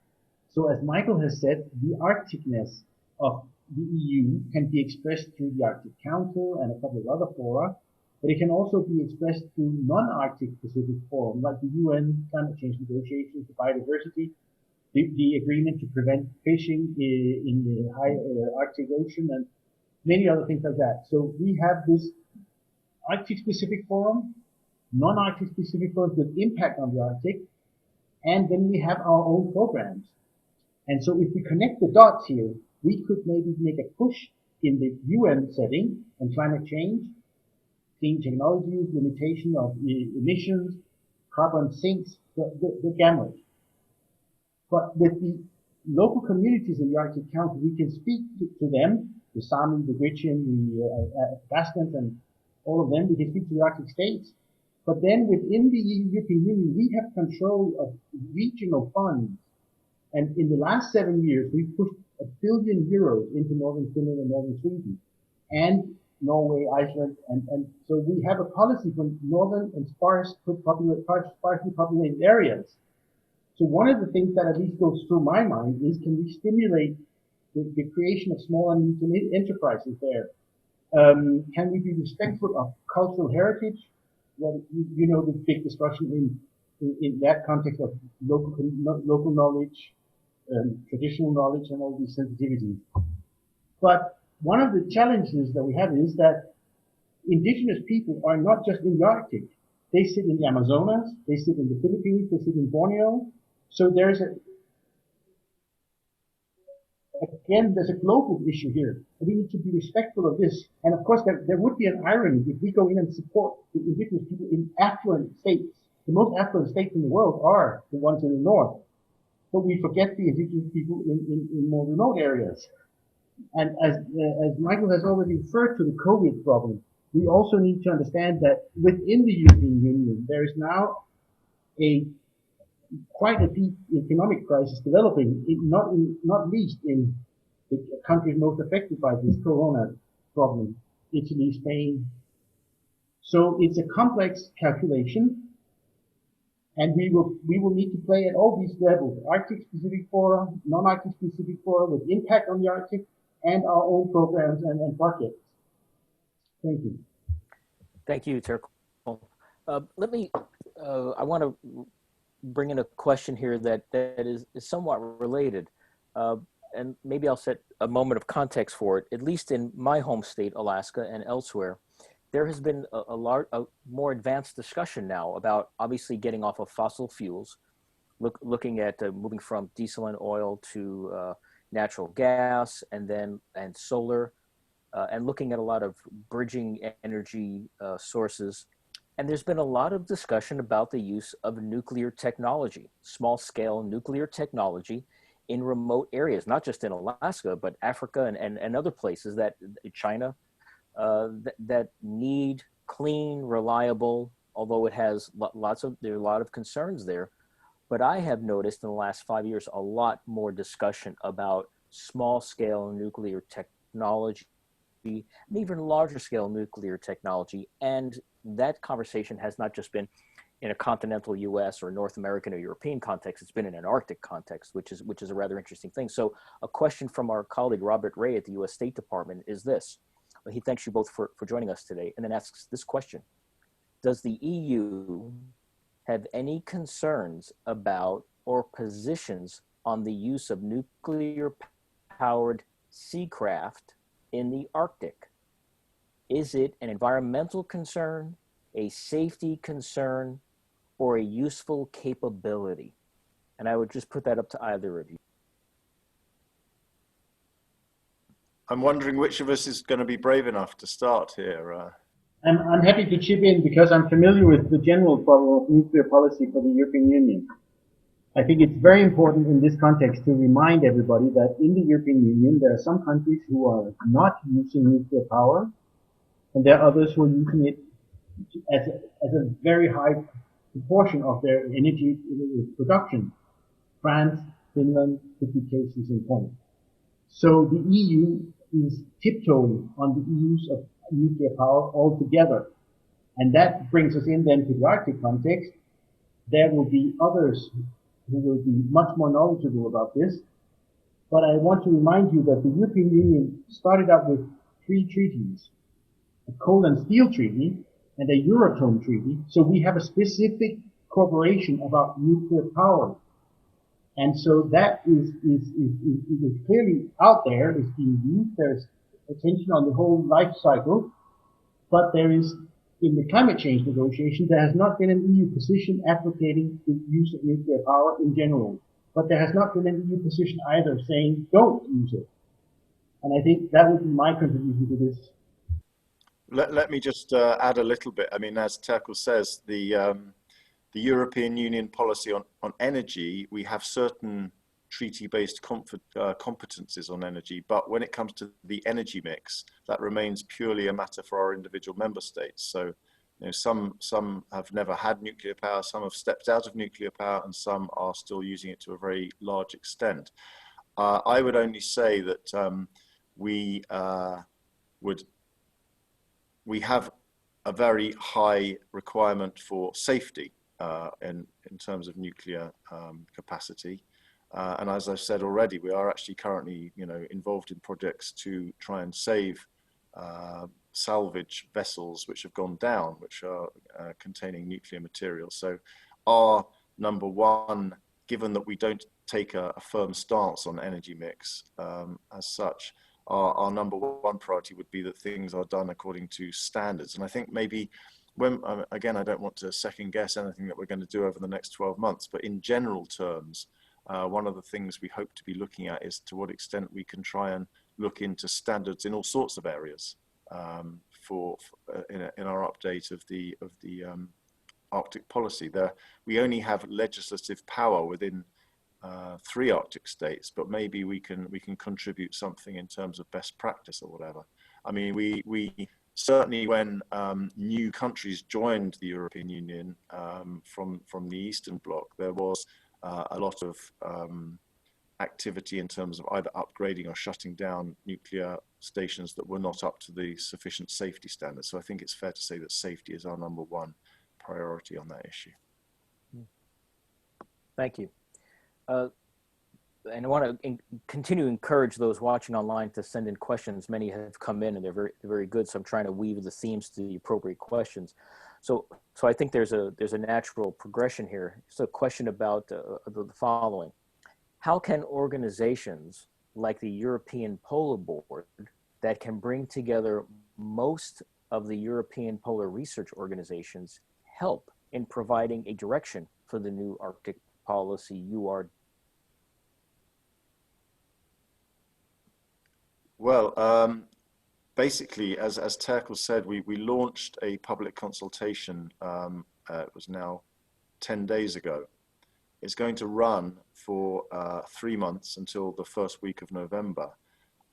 So as Michael has said, the Arcticness of the EU can be expressed through the Arctic Council and a couple of other fora, but it can also be expressed through non-Arctic Pacific forums like the UN climate change negotiations, the biodiversity, the agreement to prevent fishing in the high Arctic Ocean, and many other things like that. So we have this Arctic specific forum, non-Arctic specific forums with impact on the Arctic, and then we have our own programs. And so if we connect the dots here, we could maybe make a push in the UN setting on climate change, clean technologies, limitation of emissions, carbon sinks, the gamut. But with the local communities in the Arctic Council, we can speak to them, the Sami, the Gwich'in, the Baskans, and all of them. We can speak to the Arctic states. But then within the European Union, we have control of regional funds. And in the last 7 years, we've pushed €1 billion into northern Finland and northern Sweden, and Norway, Iceland, and so we have a policy for northern and sparsely populated areas. So one of the things that at least goes through my mind is, can we stimulate the creation of small and medium enterprises there? Can we be respectful of cultural heritage? Well, the big discussion in that context of local knowledge, traditional knowledge, and all these sensitivities. But one of the challenges that we have is that indigenous people are not just in the Arctic. They sit in the Amazonas, they sit in the Philippines, they sit in Borneo. So there's a global issue here. We need to be respectful of this. And of course, there would be an irony if we go in and support the indigenous people in affluent states. The most affluent states in the world are the ones in the north. But we forget the indigenous people in more remote areas. And as Michael has already referred to the COVID problem, we also need to understand that within the European Union, there is now quite a deep economic crisis developing, not least in the countries most affected by this corona problem, Italy, Spain. So it's a complex calculation. And we will need to play at all these levels: Arctic specific fora, non-Arctic specific fora with impact on the Arctic, and our own programs and projects. Thank you. Thank you, Terkel. I want to bring in a question here that is somewhat related. And maybe I'll set a moment of context for it. At least in my home state, Alaska, and elsewhere, there has been a more advanced discussion now about obviously getting off of fossil fuels, looking at moving from diesel and oil to natural gas and solar, and looking at a lot of bridging energy sources. And there's been a lot of discussion about the use of nuclear technology, small scale nuclear technology in remote areas, not just in Alaska, but Africa and other places that China, that need clean, reliable, although it has there are a lot of concerns there. But I have noticed in the last 5 years, a lot more discussion about small scale nuclear technology, and even larger scale nuclear technology. And that conversation has not just been in a continental US or North American or European context, it's been in an Arctic context, which is a rather interesting thing. So a question from our colleague, Robert Ray at the US State Department is this. He thanks you both for joining us today, and then asks this question. Does the EU have any concerns about or positions on the use of nuclear powered seacraft in the Arctic? Is it an environmental concern, a safety concern, or a useful capability? And I would just put that up to either of you. I'm wondering which of us is going to be brave enough to start here. I'm happy to chip in because I'm familiar with the general problem of nuclear policy for the European Union. I think it's very important in this context to remind everybody that in the European Union, there are some countries who are not using nuclear power, and there are others who are using it as a very high proportion of their energy production. France, Finland, could be cases in point. So the EU is tiptoeing on the use of nuclear power altogether. And that brings us in then to the Arctic context. There will be others who will be much more knowledgeable about this. But I want to remind you that the European Union started out with 3 treaties: a coal and steel treaty and a Euratom treaty. So we have a specific cooperation about nuclear power. And so that is clearly out there, is being used. There's attention on the whole life cycle, but there is, in the climate change negotiation, there has not been an EU position advocating the use of nuclear power in general. But there has not been an EU position either saying don't use it. And I think that would be my contribution to this. Let me just add a little bit. I mean, as Terkel says, the European Union policy on energy, we have certain treaty-based competencies on energy, but when it comes to the energy mix, that remains purely a matter for our individual member states. So, you know, some have never had nuclear power, some have stepped out of nuclear power, and some are still using it to a very large extent. I would only say that we have a very high requirement for safety in terms of nuclear capacity. And as I've said already, we are actually currently, involved in projects to try and save salvage vessels which have gone down, which are containing nuclear material. So our number one, given that we don't take a firm stance on energy mix as such, our number one priority would be that things are done according to standards. And I think maybe again, I don't want to second guess anything that we're going to do over the next 12 months, but in general terms, one of the things we hope to be looking at is to what extent we can try and look into standards in all sorts of areas in our update of the Arctic policy. We only have legislative power within 3 Arctic states, but maybe we can contribute something in terms of best practice or whatever. I mean, we certainly, when new countries joined the European Union from the Eastern Bloc, there was a lot of activity in terms of either upgrading or shutting down nuclear stations that were not up to the sufficient safety standards. So I think it's fair to say that safety is our number one priority on that issue. Thank you. And I want to continue to encourage those watching online to send in questions. Many have come in and they're very good. So I'm trying to weave the themes to the appropriate questions. So I think there's a natural progression here. So a question about the following: how can organizations like the European Polar Board, that can bring together most of the European polar research organizations, help in providing a direction for the new Arctic policy you are? Well, basically, as Terkel said, we launched a public consultation. It was now 10 days ago. It's going to run for 3 months until the first week of November.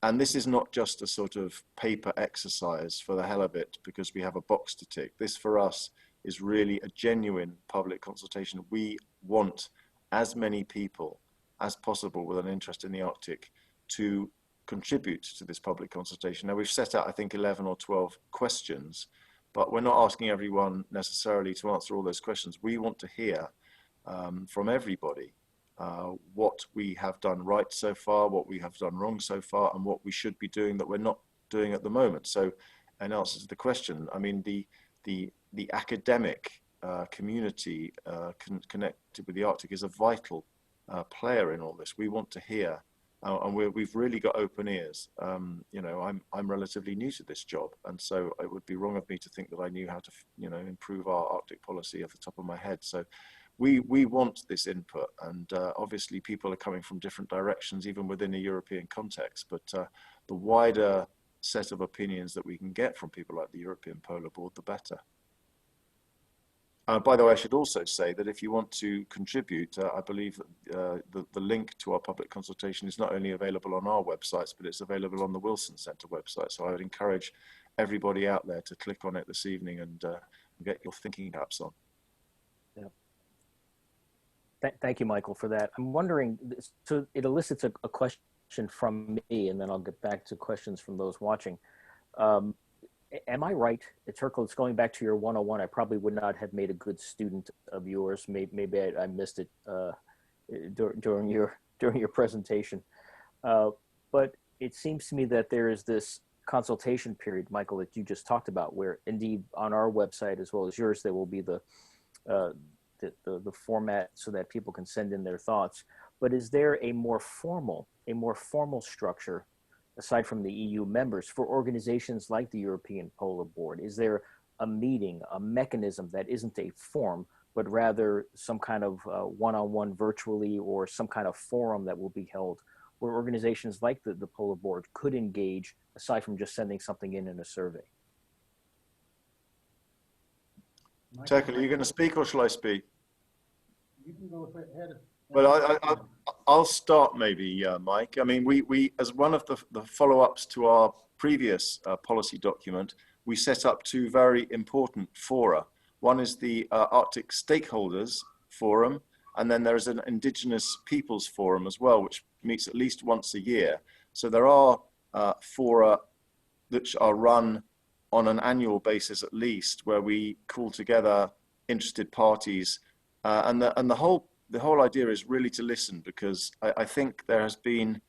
And this is not just a sort of paper exercise for the hell of it because we have a box to tick. This for us is really a genuine public consultation. We want as many people as possible with an interest in the Arctic to contribute to this public consultation. Now we've set out, I think, 11 or 12 questions, but we're not asking everyone necessarily to answer all those questions. We want to hear from everybody what we have done right so far, what we have done wrong so far, and what we should be doing that we're not doing at the moment. So in answer to the question, I mean, the academic community connected with the Arctic is a vital player in all this. We want to hear, and we've really got open ears. You know, I'm relatively new to this job, and so it would be wrong of me to think that I knew how to, you know, improve our Arctic policy off the top of my head. So we want this input, and obviously people are coming from different directions, even within a European context. But the wider set of opinions that we can get from people like the European Polar Board, the better. By the way, I should also say that if you want to contribute, I believe that the link to our public consultation is not only available on our websites, but it's available on the Wilson Centre website. So I would encourage everybody out there to click on it this evening and get your thinking caps on. Yeah. Thank you, Michael, for that. I'm wondering, so it elicits a question from me, and then I'll get back to questions from those watching. Am I right, Terkel, it's going back to your 101. I probably would not have made a good student of yours. Maybe I missed it during your presentation. But it seems to me that there is this consultation period, Michael, that you just talked about, where indeed on our website as well as yours, there will be the format so that people can send in their thoughts. But is there a more formal structure, aside from the EU members, for organizations like the European Polar Board? Is there a meeting, a mechanism that isn't a form, but rather some kind of one-on-one virtually, or some kind of forum that will be held where organizations like the Polar Board could engage, aside from just sending something in a survey? Terkel, are you going to speak or shall I speak? You can go ahead. Well, I'll start maybe, Mike. I mean, we as one of the follow-ups to our previous policy document, we set up two very important fora. One is the Arctic Stakeholders Forum, and then there is an Indigenous Peoples Forum as well, which meets at least once a year. So there are fora that are run on an annual basis at least, where we call together interested parties, and the whole idea is really to listen, because I think there has been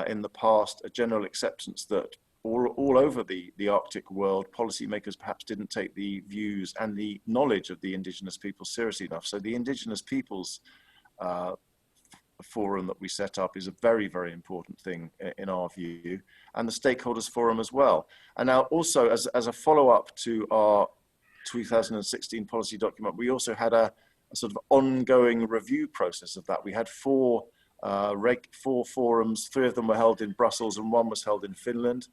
in the past a general acceptance that all over the Arctic world, policymakers perhaps didn't take the views and the knowledge of the Indigenous people seriously enough. So the Indigenous Peoples Forum that we set up is a very, very important thing in our view, and the Stakeholders Forum as well. And now also as a follow-up to our 2016 policy document, we also had a sort of ongoing review process of that. We had four forums. 3 of them were held in Brussels and 1 was held in Finland.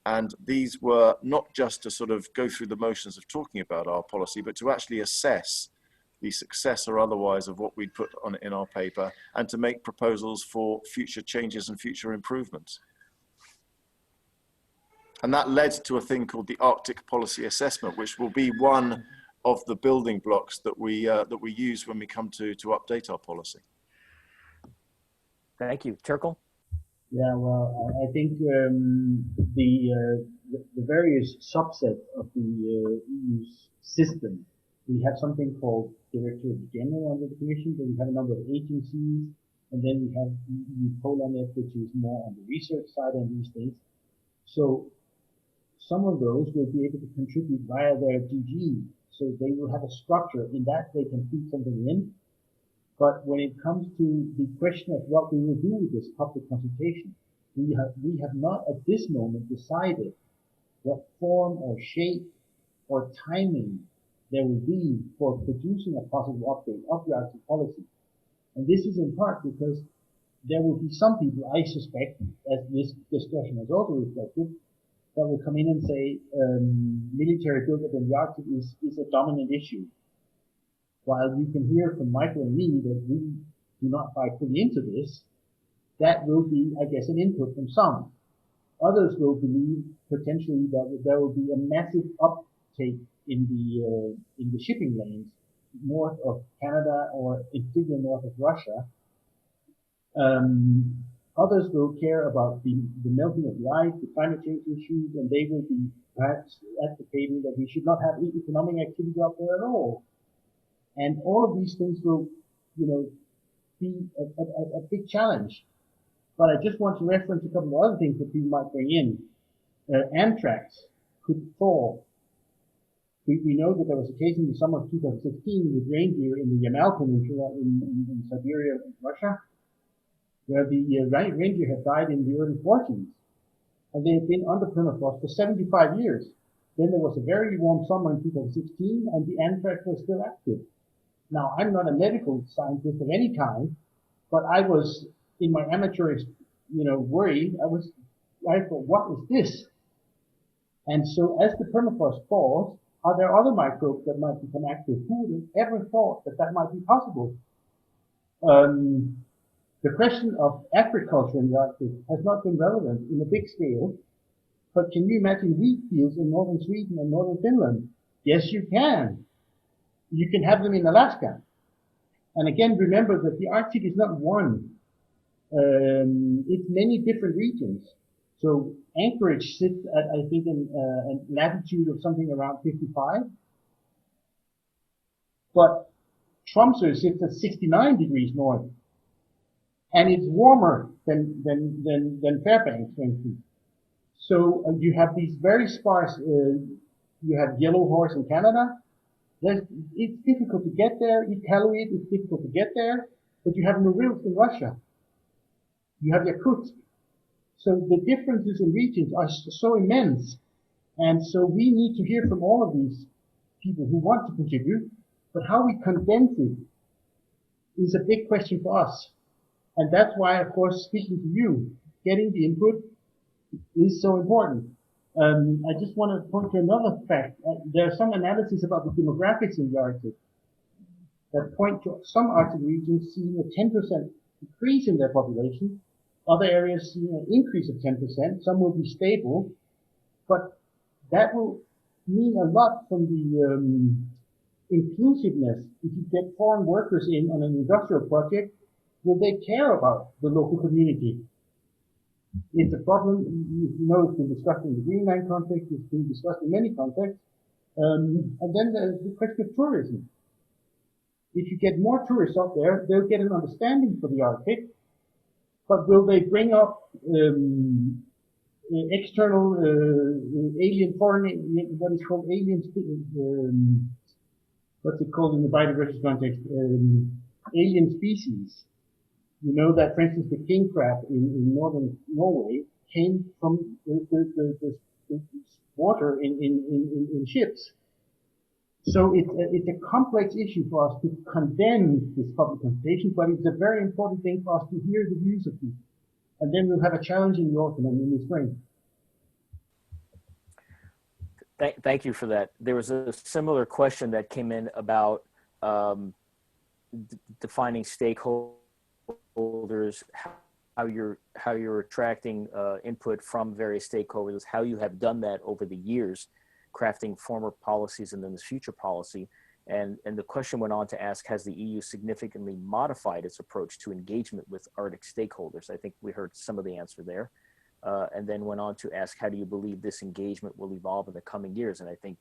And these were not just to sort of go through the motions of talking about our policy, but to actually assess the success or otherwise of what we'd put on in our paper, and to make proposals for future changes and future improvements. And that led to a thing called the Arctic Policy Assessment, which will be one of the building blocks that we use when we come to update our policy. Thank you. Terkel? Yeah, well, I think the various subsets of the EU system We have something called Director General under the Commission, but we have a number of agencies, and then we have Polanet, which is more on the research side on these things. So some of those will be able to contribute via their DG, so they will have a structure. In that, they can feed something in. But when it comes to the question of what we will do with this public consultation, we have not at this moment decided what form or shape or timing there will be for producing a possible update of the Arctic policy. And this is in part because there will be some people, I suspect, as this discussion has also reflected, that will come in and say military buildup in the Arctic is a dominant issue. While you can hear from Michael and me that we do not buy fully into this, that will be, I guess, an input from some. Others will believe potentially that there will be a massive uptake in the shipping lanes north of Canada or in particular north of Russia. Others will care about the melting of the ice, the climate change issues, and they will be perhaps advocating that we should not have economic activity out there at all. And all of these things will, be a big challenge. But I just want to reference a couple of other things that people might bring in. Anthrax could fall. We know that there was a case in the summer of 2016 with reindeer in the Yamal Peninsula in Siberia, Russia, where the reindeer had died in the early 40s. And they had been under permafrost for 75 years. Then there was a very warm summer in 2016, and the anthrax was still active. Now, I'm not a medical scientist of any kind, but I was, in my amateurish, worry, I thought, what is this? And so as the permafrost falls, are there other microbes that might become active? Who would have ever thought that that might be possible? The question of agriculture in the Arctic has not been relevant in a big scale, but can you imagine wheat fields in northern Sweden and northern Finland? Yes, you can. You can have them in Alaska. And again, remember that the Arctic is not one. It's many different regions. So Anchorage sits at, I think, a latitude of something around 55. But Tromsø sits at 69 degrees north. And it's warmer than Fairbanks, for instance. So you have these very sparse, you have yellow horse in Canada. It's difficult to get there. Iqaluit, it's difficult to get there. But you have Norilsk in Russia. You have Yakutsk. So the differences in regions are so immense. And so we need to hear from all of these people who want to contribute. But how we condense it is a big question for us. And that's why, of course, speaking to you, getting the input is so important. I just want to point to another fact. There are some analyses about the demographics in the Arctic that point to some Arctic regions seeing a 10% decrease in their population, other areas seeing an increase of 10%. Some will be stable, but that will mean a lot from the inclusiveness. If you get foreign workers in on an industrial project, will they care about the local community? It's a problem, it's been discussed in the Greenland context, it's been discussed in many contexts. And then there's the question of tourism. If you get more tourists up there, they'll get an understanding for the Arctic, but will they bring up external alien, foreign, what is called alien, what's it called in the biodiversity context, alien species? You know that, for instance, the king crab in northern Norway came from the water in ships. So it's a complex issue for us to condemn this public consultation, but it's a very important thing for us to hear the views of people. And then we'll have a challenge in the autumn and in the spring. Thank you for that. There was a similar question that came in about defining stakeholders, how you're attracting input from various stakeholders, how you have done that over the years, crafting former policies and then this future policy. And the question went on to ask, has the EU significantly modified its approach to engagement with Arctic stakeholders? I think we heard some of the answer there. and then went on to ask, how do you believe this engagement will evolve in the coming years? And I think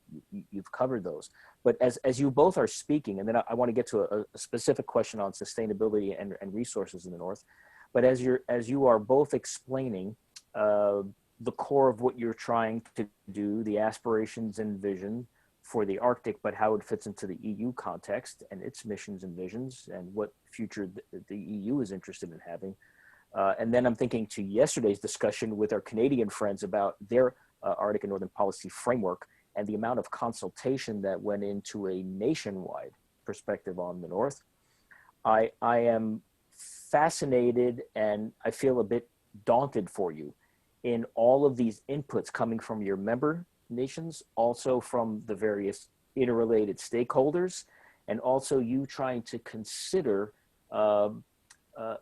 you've covered those. But as you both are speaking, and then I want to get to a specific question on sustainability and resources in the North, but as you are both explaining the core of what you're trying to do, the aspirations and vision for the Arctic, but how it fits into the EU context and its missions and visions, and what future the EU is interested in having. And then I'm thinking to yesterday's discussion with our Canadian friends about their Arctic and Northern policy framework and the amount of consultation that went into a nationwide perspective on the North. I am fascinated, and I feel a bit daunted for you in all of these inputs coming from your member nations, also from the various interrelated stakeholders, and also you trying to consider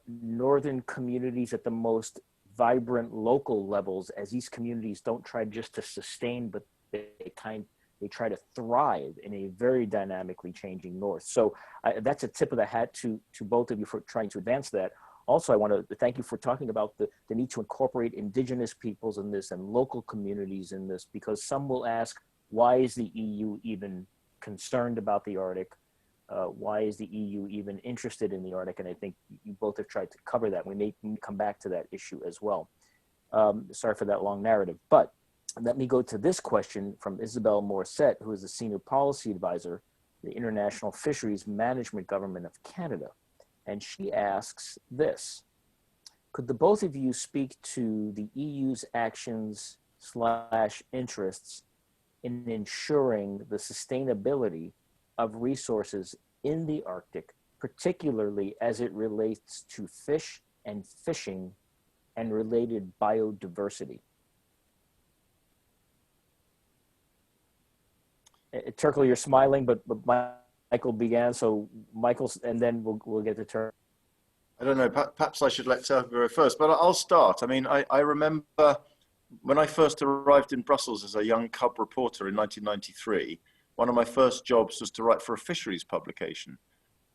northern communities at the most vibrant local levels, as these communities don't try just to sustain, but they try to thrive in a very dynamically changing North. So that's a tip of the hat to both of you for trying to advance that. Also, I want to thank you for talking about the need to incorporate Indigenous peoples in this and local communities in this, because some will ask, why is the EU even concerned about the Arctic? Why is the EU even interested in the Arctic? And I think you both have tried to cover that. We may come back to that issue as well. Sorry for that long narrative, but let me go to this question from Isabel Morissette, who is the Senior Policy Advisor, the International Fisheries Management Government of Canada. And she asks this: could the both of you speak to the EU's actions / interests in ensuring the sustainability of resources in the Arctic, particularly as it relates to fish and fishing and related biodiversity? Terkel, you're smiling, but Michael began, so Michael, and then we'll get to Terkel. I don't know, perhaps I should let Terkel go first, but I'll start. I mean, I remember when I first arrived in Brussels as a young cub reporter in 1993, one of my first jobs was to write for a fisheries publication.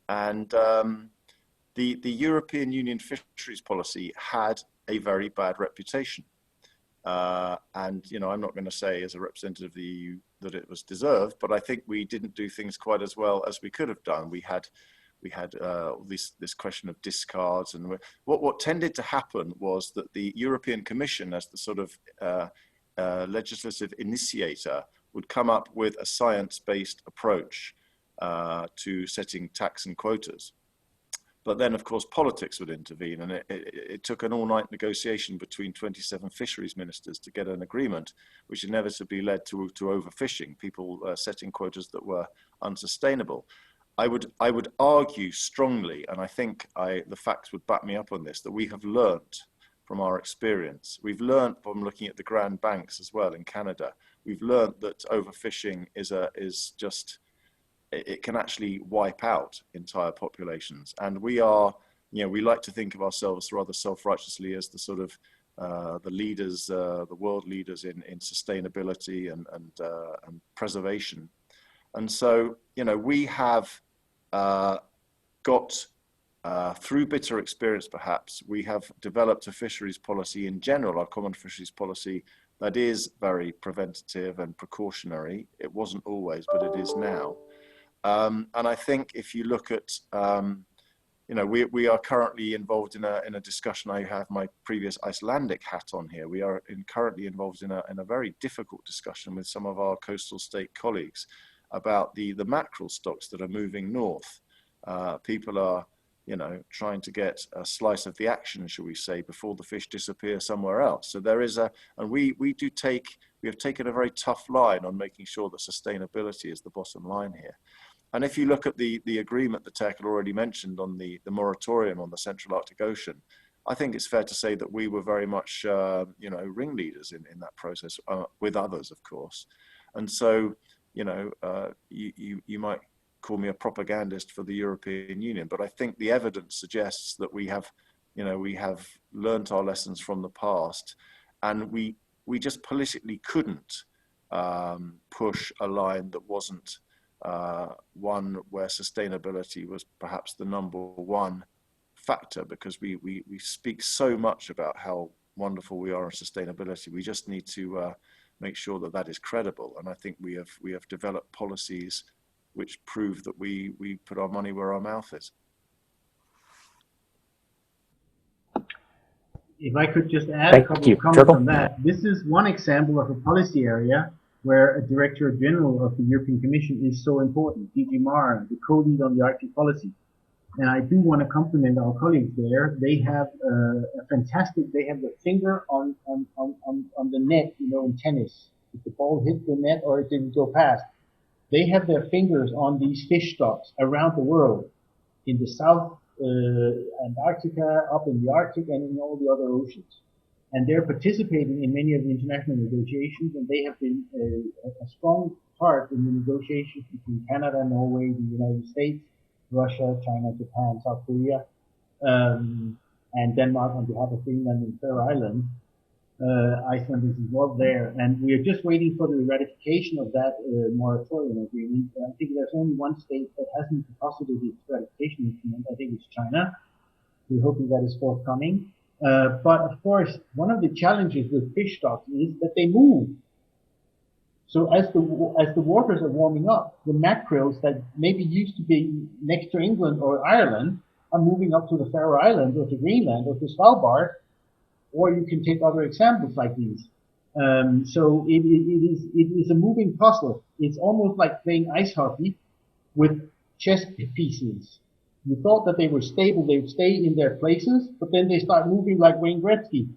And the European Union fisheries policy had a very bad reputation. And, you know, I'm not going to say as a representative of the EU that it was deserved, but I think we didn't do things quite as well as we could have done. We had this question of discards, and what tended to happen was that the European Commission, as the sort of legislative initiator, would come up with a science-based approach to setting tax and quotas. But then, of course, politics would intervene, and it took an all-night negotiation between 27 fisheries ministers to get an agreement, which inevitably led to overfishing, people setting quotas that were unsustainable. I would argue strongly, and I think the facts would back me up on this, that we have learned from our experience. We've learned from looking at the Grand Banks as well in Canada. We've learned that overfishing is just, it can actually wipe out entire populations. And we are, you know, we like to think of ourselves rather self-righteously as the sort of the leaders, the world leaders in sustainability and preservation. And so, you know, we have got, through bitter experience perhaps, we have developed a fisheries policy in general, our common fisheries policy, that is very preventative and precautionary. It wasn't always, but it is now. And I think if you look at, you know, we are currently involved in a discussion. I have my previous Icelandic hat on here. We are currently involved in a very difficult discussion with some of our coastal state colleagues about the mackerel stocks that are moving north. People are, you know, trying to get a slice of the action, shall we say, before the fish disappear somewhere else. So there is and we have taken a very tough line on making sure that sustainability is the bottom line here. And if you look at the agreement that Terkel already mentioned on the moratorium on the Central Arctic Ocean, I think it's fair to say that we were very much, you know, ringleaders in that process, with others, of course. And so, you know, you might call me a propagandist for the European Union, but I think the evidence suggests that we have, you know, we have learnt our lessons from the past, and we just politically couldn't push a line that wasn't one where sustainability was perhaps the number one factor, because we speak so much about how wonderful we are in sustainability. We just need to make sure that that is credible. And I think we have developed policies which prove that we put our money where our mouth is. If I could just add a couple of comments on that. This is one example of a policy area where a Director General of the European Commission is so important, DG Mar, the co-lead on the Arctic policy. And I do want to compliment our colleagues there. They have they have the finger on the net, you know, in tennis. If the ball hit the net or it didn't go past. They have their fingers on these fish stocks around the world, in the South Antarctica, up in the Arctic, and in all the other oceans. And they're participating in many of the international negotiations, and they have been a strong part in the negotiations between Canada, Norway, the United States, Russia, China, Japan, South Korea, and Denmark on behalf of Finland and Faroe Islands. Iceland is involved there, and we are just waiting for the ratification of that moratorium agreement. I think there's only one state that hasn't deposited its ratification instrument. I think it's China. We're hoping that is forthcoming. But of course, one of the challenges with fish stocks is that they move. So as the waters are warming up, the mackerels that maybe used to be next to England or Ireland are moving up to the Faroe Islands or to Greenland or to Svalbard. Or you can take other examples like these. So it is a moving puzzle. It's almost like playing ice hockey with chess pieces. You thought that they were stable, they would stay in their places, but then they start moving like Wayne Gretzky.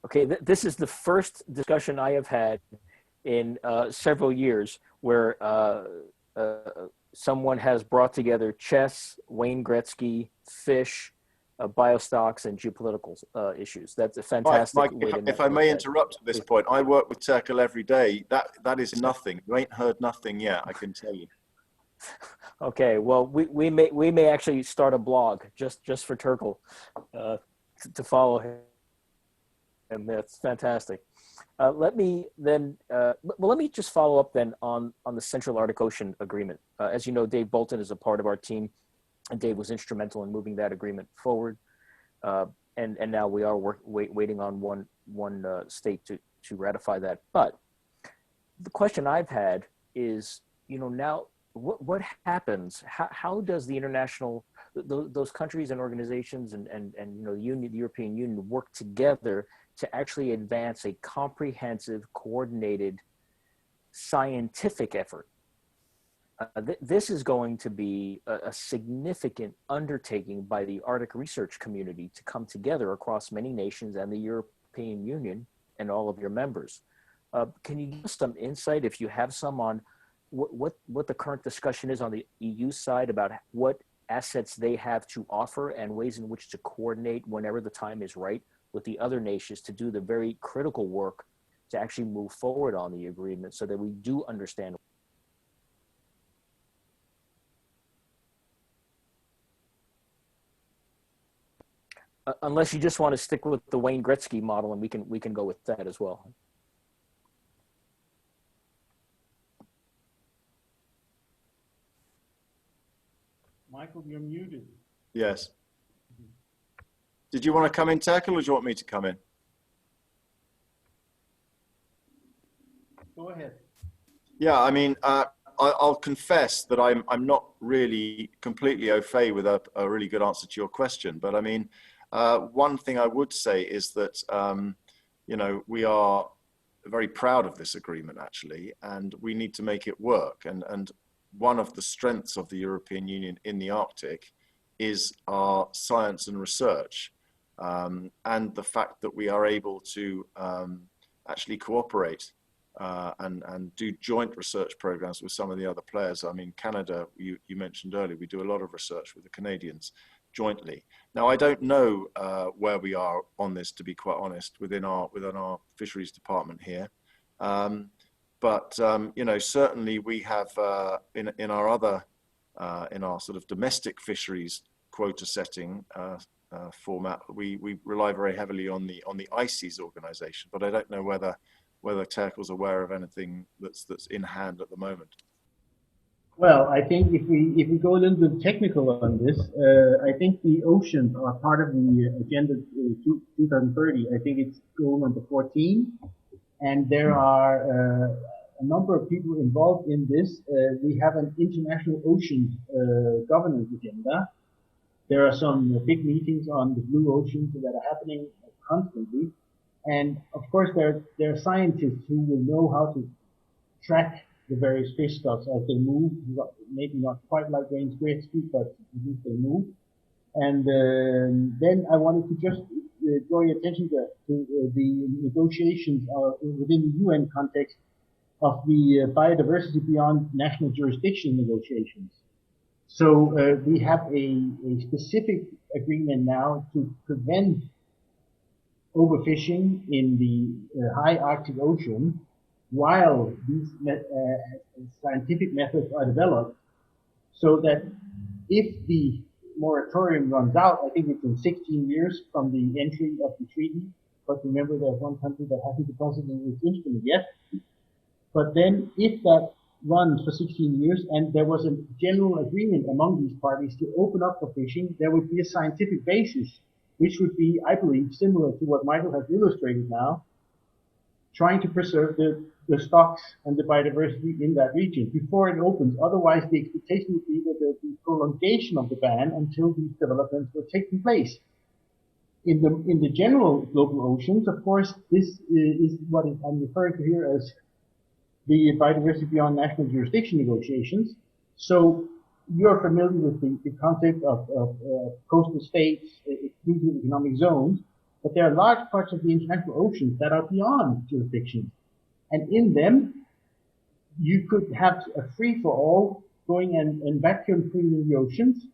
Okay, this is the first discussion I have had in several years where someone has brought together chess, Wayne Gretzky, fish, biostocks, and geopolitical issues. That's a fantastic way to if I may interrupt at this point, I work with Terkel every day. That is nothing. You ain't heard nothing yet, I can tell you. Okay, well, we may actually start a blog just for Terkel to follow him, and that's fantastic. Let me just follow up then on the Central Arctic Ocean Agreement. As you know, Dave Bolton is a part of our team, and Dave was instrumental in moving that agreement forward. And now we are waiting on one state to ratify that. But the question I've had is, you know, now what happens? How does the international, those countries and organizations and you know, the European Union work together to actually advance a comprehensive, coordinated, scientific effort? This is going to be a significant undertaking by the Arctic research community to come together across many nations and the European Union and all of your members. Can you give us some insight, if you have some, on what the current discussion is on the EU side about what assets they have to offer and ways in which to coordinate whenever the time is right with the other nations to do the very critical work to actually move forward on the agreement so that we do understand? Unless you just want to stick with the Wayne Gretzky model, and we can go with that as well. Michael, you're muted. Yes. Did you want to come in, Terkel, or do you want me to come in? Go ahead. Yeah, I mean, I'll confess that I'm not really completely au fait with a really good answer to your question. But I mean, one thing I would say is that, you know, we are very proud of this agreement, actually, and we need to make it work. And one of the strengths of the European Union in the Arctic is our science and research, and the fact that we are able to actually cooperate and do joint research programs with some of the other players. I mean, Canada, you mentioned earlier, we do a lot of research with the Canadians jointly. Now, I don't know where we are on this, to be quite honest, within our fisheries department here. But you know, certainly we have in our sort of domestic fisheries quota setting format, we rely very heavily on the ICES organization. But I don't know whether Terkel's aware of anything that's in hand at the moment. Well, I think if we go a little bit technical on this, I think the oceans are part of the agenda 2030. I think it's goal number 14, and there are a number of people involved in this. We have an international ocean governance agenda. There are some big meetings on the blue oceans that are happening constantly, and of course there are scientists who will know how to track the various fish stocks as they move, maybe not quite like Wayne's great speed, but at least they move. And then I wanted to just draw your attention to the negotiations within the UN context of the biodiversity beyond national jurisdiction negotiations. So we have a specific agreement now to prevent overfishing in the high Arctic Ocean while these scientific methods are developed, so that if the moratorium runs out, I think it's in 16 years from the entry of the treaty, but remember there's one country that hasn't deposited its instrument yet. But then if that runs for 16 years and there was a general agreement among these parties to open up for fishing, there would be a scientific basis, which would be, I believe, similar to what Michael has illustrated now, trying to preserve the stocks and the biodiversity in that region before it opens. Otherwise, the expectation would be that there would be prolongation of the ban until these developments were taking place. In the general global oceans, of course, this is what I'm referring to here as the biodiversity beyond national jurisdiction negotiations. So you're familiar with the concept of coastal states, exclusive economic zones, but there are large parts of the international oceans that are beyond jurisdiction. And in them, you could have a free-for-all going and vacuum cleaning the oceans,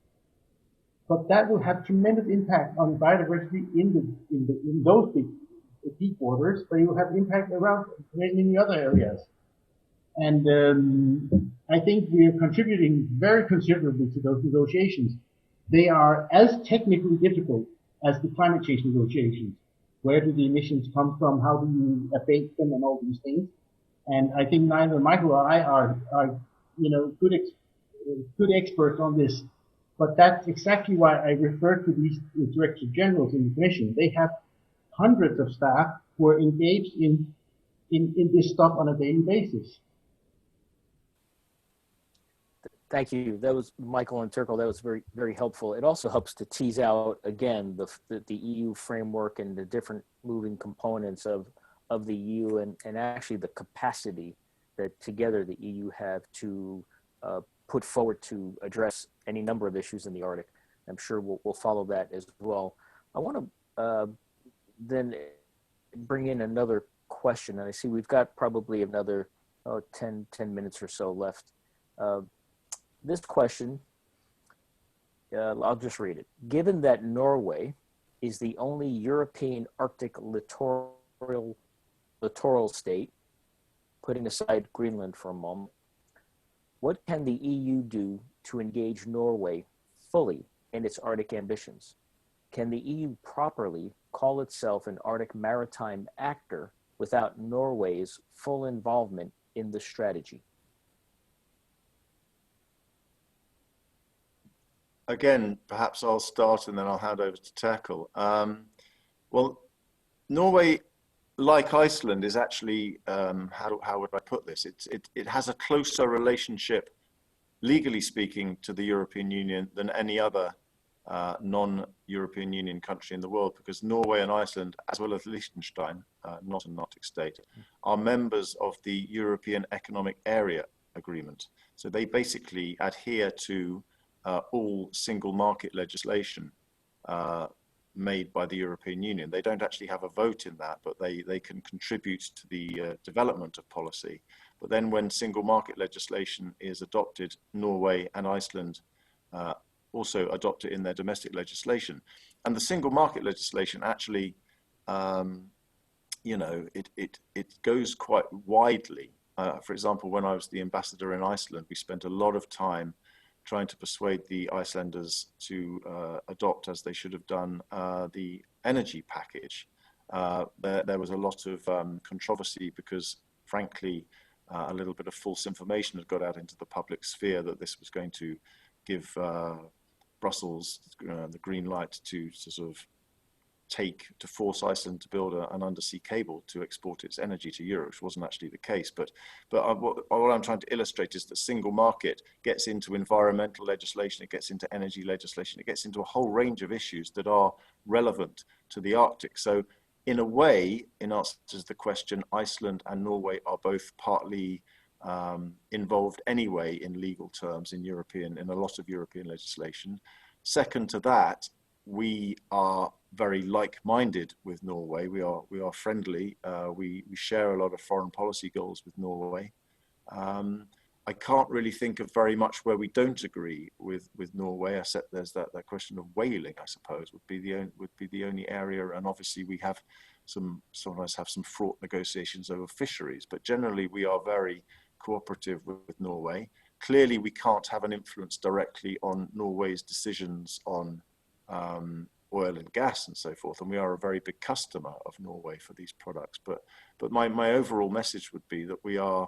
but that will have tremendous impact on biodiversity in those big deep waters, but it will have impact around in the other areas. And I think we are contributing very considerably to those negotiations. They are as technically difficult as the climate change negotiations. Where do the emissions come from? How do you abate them and all these things? And I think neither Michael or I are good experts on this. But that's exactly why I refer to these director generals in the commission. They have hundreds of staff who are engaged in this stuff on a daily basis. Thank you. That was Michael and Terkel. That was very, very helpful. It also helps to tease out again the EU framework and the different moving components of the EU and actually the capacity that together the EU have to put forward to address any number of issues in the Arctic. I'm sure we'll follow that as well. I want to then bring in another question, and I see we've got probably another 10 minutes or so left. This question, I'll just read it. Given that Norway is the only European Arctic littoral state, putting aside Greenland for a moment, what can the EU do to engage Norway fully in its Arctic ambitions? Can the EU properly call itself an Arctic maritime actor without Norway's full involvement in the strategy? Again, perhaps I'll start and then I'll hand over to Terkel. Well, Norway, like Iceland, is actually, how would I put this? It has a closer relationship, legally speaking, to the European Union than any other non-European Union country in the world, because Norway and Iceland, as well as Liechtenstein, not an Arctic state, are members of the European Economic Area Agreement. So they basically adhere to all single market legislation made by the European Union. They don't actually have a vote in that, but they can contribute to the development of policy. But then when single market legislation is adopted, Norway and Iceland also adopt it in their domestic legislation. And the single market legislation actually, it goes quite widely. For example, when I was the ambassador in Iceland, we spent a lot of time trying to persuade the Icelanders to adopt, as they should have done, the energy package. There was a lot of controversy because, frankly, a little bit of false information had got out into the public sphere that this was going to give Brussels the green light to sort of force Iceland to build an undersea cable to export its energy to Europe, which wasn't actually the case. But what I'm trying to illustrate is the single market gets into environmental legislation, it gets into energy legislation, it gets into a whole range of issues that are relevant to the Arctic. So in a way, in answer to the question, Iceland and Norway are both partly involved anyway in legal terms in a lot of European legislation. Second to that, we are very like-minded with Norway. We are friendly. We share a lot of foreign policy goals with Norway. I can't really think of very much where we don't agree with Norway. I said there's that question of whaling, I suppose, would be the only area. And obviously we have sometimes have some fraught negotiations over fisheries, but generally we are very cooperative with Norway. Clearly we can't have an influence directly on Norway's decisions on oil and gas and so forth, and we are a very big customer of Norway for these products. But my overall message would be that we are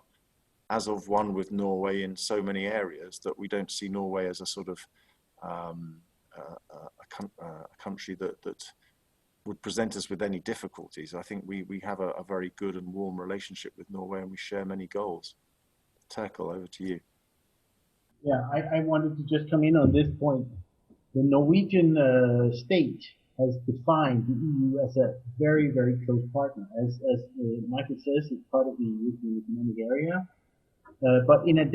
as of one with Norway in so many areas that we don't see Norway as a sort of a country that would present us with any difficulties. I think we have a very good and warm relationship with Norway, and we share many goals. Terkel, over to you. Yeah, I wanted to just come in on this point. The Norwegian state has defined the EU as a very, very close partner. As Michael says, it's part of the European Economic Area. But on a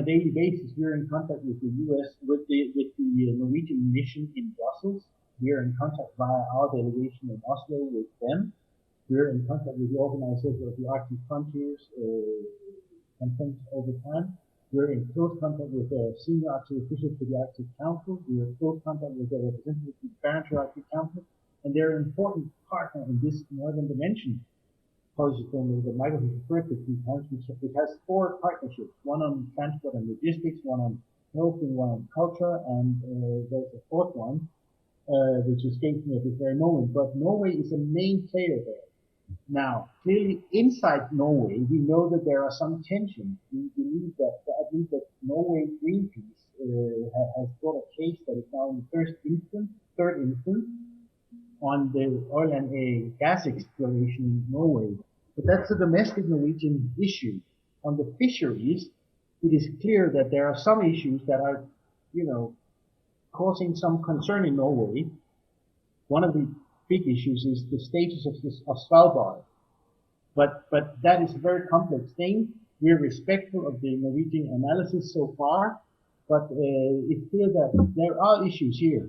daily basis, we're in contact with the US, with the Norwegian mission in Brussels. We're in contact via our delegation in Oslo with them. We're in contact with the organizers of the Arctic Frontiers conference over time. We're in close contact with senior Arctic officials for the Arctic Council. We're in close contact with the representatives of the Barents Arctic Council, and they're an important partner in this northern dimension project that Michael has referred to a few times, which has 4 partnerships: one on transport and logistics, one on health, and one on culture, and there's a 4th one, which escapes me at this very moment. But Norway is a main player there. Now, clearly inside Norway, we know that there are some tensions. We believe that, I believe that Norway Greenpeace has brought a case that is now in the third instance, on the oil and gas exploration in Norway. But that's a domestic Norwegian issue. On the fisheries, it is clear that there are some issues that are, causing some concern in Norway. One of the big issues is the status of Svalbard. But that is a very complex thing. We're respectful of the Norwegian analysis so far, but it's clear that there are issues here.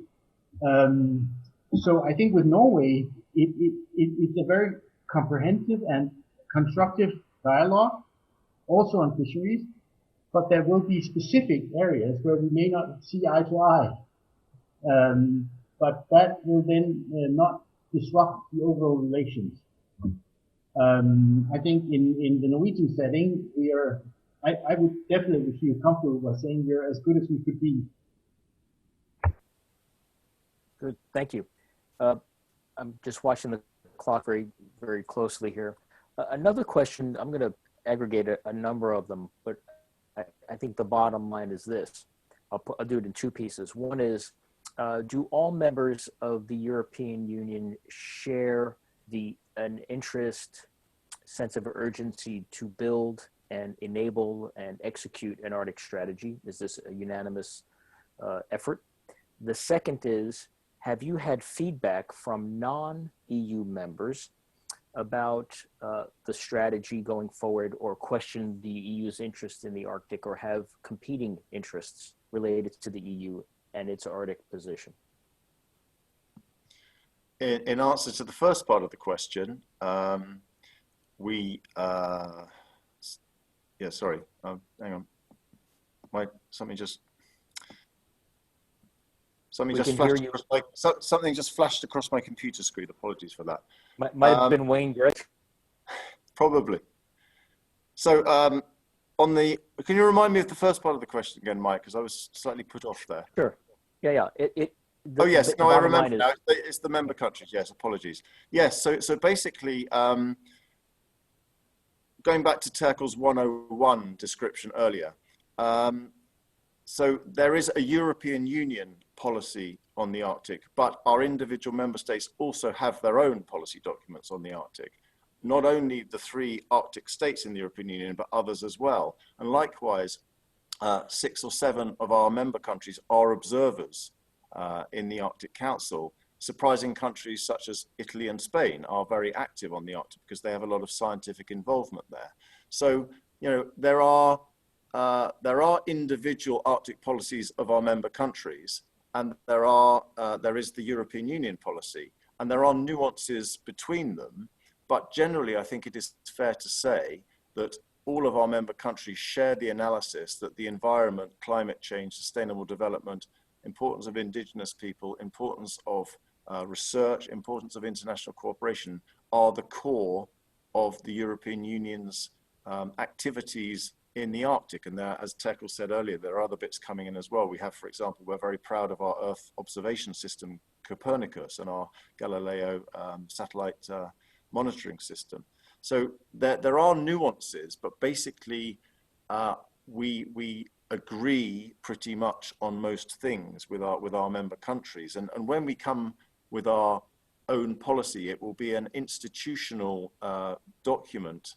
So I think with Norway, it's a very comprehensive and constructive dialogue, also on fisheries, but there will be specific areas where we may not see eye to eye. But that will then not disrupt the overall relations. I think in the Norwegian setting, I would definitely feel comfortable by saying we're as good as we could be. Good, thank you. I'm just watching the clock very, very closely here. Another question, I'm going to aggregate a number of them, but I think the bottom line is this. I'll do it in 2 pieces. One is, do all members of the European Union share an interest, sense of urgency to build and enable and execute an Arctic strategy? Is this a unanimous effort? The second is, have you had feedback from non-EU members about the strategy going forward, or question the EU's interest in the Arctic, or have competing interests related to the EU and its Arctic position? In answer to the first part of the question, sorry, hang on. Something just flashed across my computer screen. Apologies for that. Might have been Wayne Grech. Probably. So can you remind me of the first part of the question again, Mike? Because I was slightly put off there. Sure. Yeah. I remember now. It's the member countries. Yes, apologies. Yes. So basically, going back to Terkel's 101 description earlier, so there is a European Union policy on the Arctic, but our individual member states also have their own policy documents on the Arctic. Not only the 3 Arctic states in the European Union, but others as well. And likewise, 6 or 7 of our member countries are observers in the Arctic Council. Surprising countries such as Italy and Spain are very active on the Arctic because they have a lot of scientific involvement there. So, you know, there are individual Arctic policies of our member countries, and there is the European Union policy, and there are nuances between them. But generally, I think it is fair to say that all of our member countries share the analysis that the environment, climate change, sustainable development, importance of indigenous people, importance of research, importance of international cooperation are the core of the European Union's activities in the Arctic. And there, as Terkel said earlier, there are other bits coming in as well. We have, for example, we're very proud of our Earth observation system, Copernicus, and our Galileo satellite monitoring system. So there are nuances, but basically we agree pretty much on most things with our member countries. And when we come with our own policy, it will be an institutional document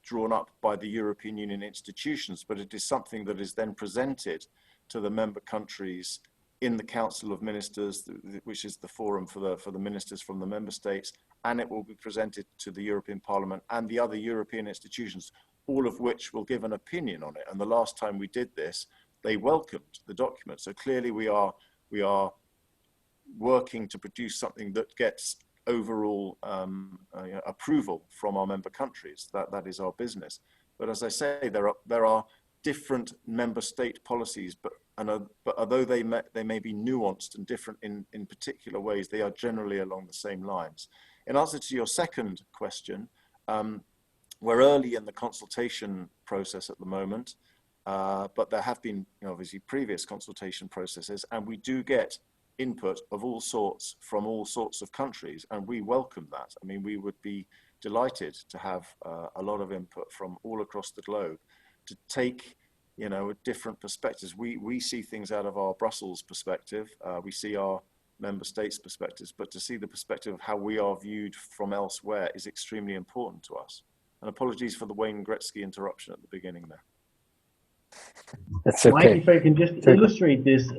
drawn up by the European Union institutions, but it is something that is then presented to the member countries in the Council of Ministers, which is the forum for the ministers from the member states, and it will be presented to the European Parliament and the other European institutions, all of which will give an opinion on it. And the last time we did this, they welcomed the document. So clearly we are working to produce something that gets overall approval from our member countries. That is our business. But as I say, there are different member state policies, but although they may be nuanced and different in particular ways, they are generally along the same lines. In answer to your second question, we're early in the consultation process at the moment, but there have been obviously previous consultation processes, and we do get input of all sorts from all sorts of countries, and we welcome that. I mean, we would be delighted to have a lot of input from all across the globe to take different perspectives. We see things out of our Brussels perspective, we see our member states' perspectives, but to see the perspective of how we are viewed from elsewhere is extremely important to us. And apologies for the Wayne Gretzky interruption at the beginning there. That's okay. Mike, if I can just illustrate this,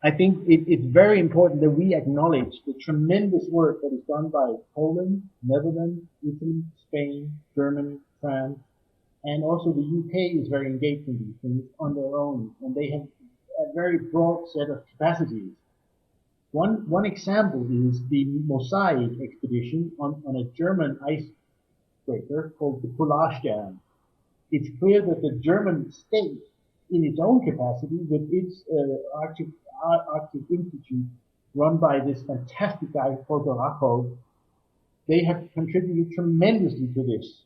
I think it's very important that we acknowledge the tremendous work that is done by Poland, Netherlands, Italy, Spain, Germany, France, and also the UK is very engaged in these things on their own, and they have a very broad set of capacities. One example is the Mosaic expedition on a German icebreaker called the Polarstern. It's clear that the German state, in its own capacity, with its Arctic Institute, run by this fantastic guy, Volker Rachow, they have contributed tremendously to this.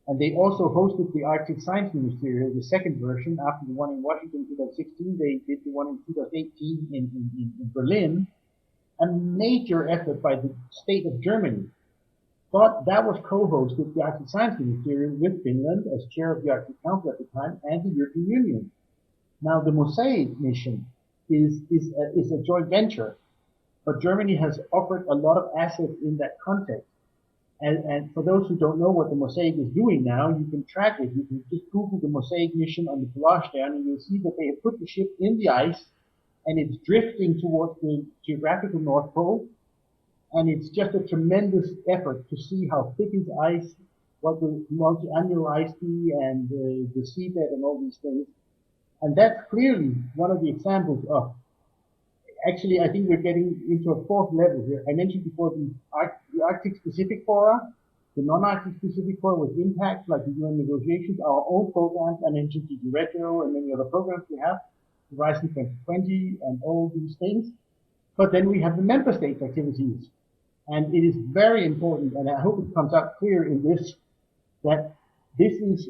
And they also hosted the Arctic Science Ministerial, the second version, after the one in Washington in 2016. They did the one in 2018 in Berlin. A major effort by the state of Germany. But that was co-hosted the Arctic Science Ministerial with Finland as chair of the Arctic Council at the time, and the European Union. Now the Mosaic mission is a joint venture, but Germany has offered a lot of assets in that context. And for those who don't know what the Mosaic is doing now, you can track it. You can just Google the Mosaic mission on the Polarstern, and you'll see that they have put the ship in the ice, and it's drifting towards the geographical North Pole. And it's just a tremendous effort to see how thick is ice, what the multi-annual ice be, and the seabed and all these things. And that's clearly one of the examples of, actually, I think we're getting into a fourth level here. I mentioned before the Arctic specific fora, the non-Arctic specific fora with impacts like the UN negotiations, our own programs. I mentioned the Retro and many other programs we have, Horizon 2020 and all these things. But then we have the member states activities. And it is very important, and I hope it comes out clear in this, that this is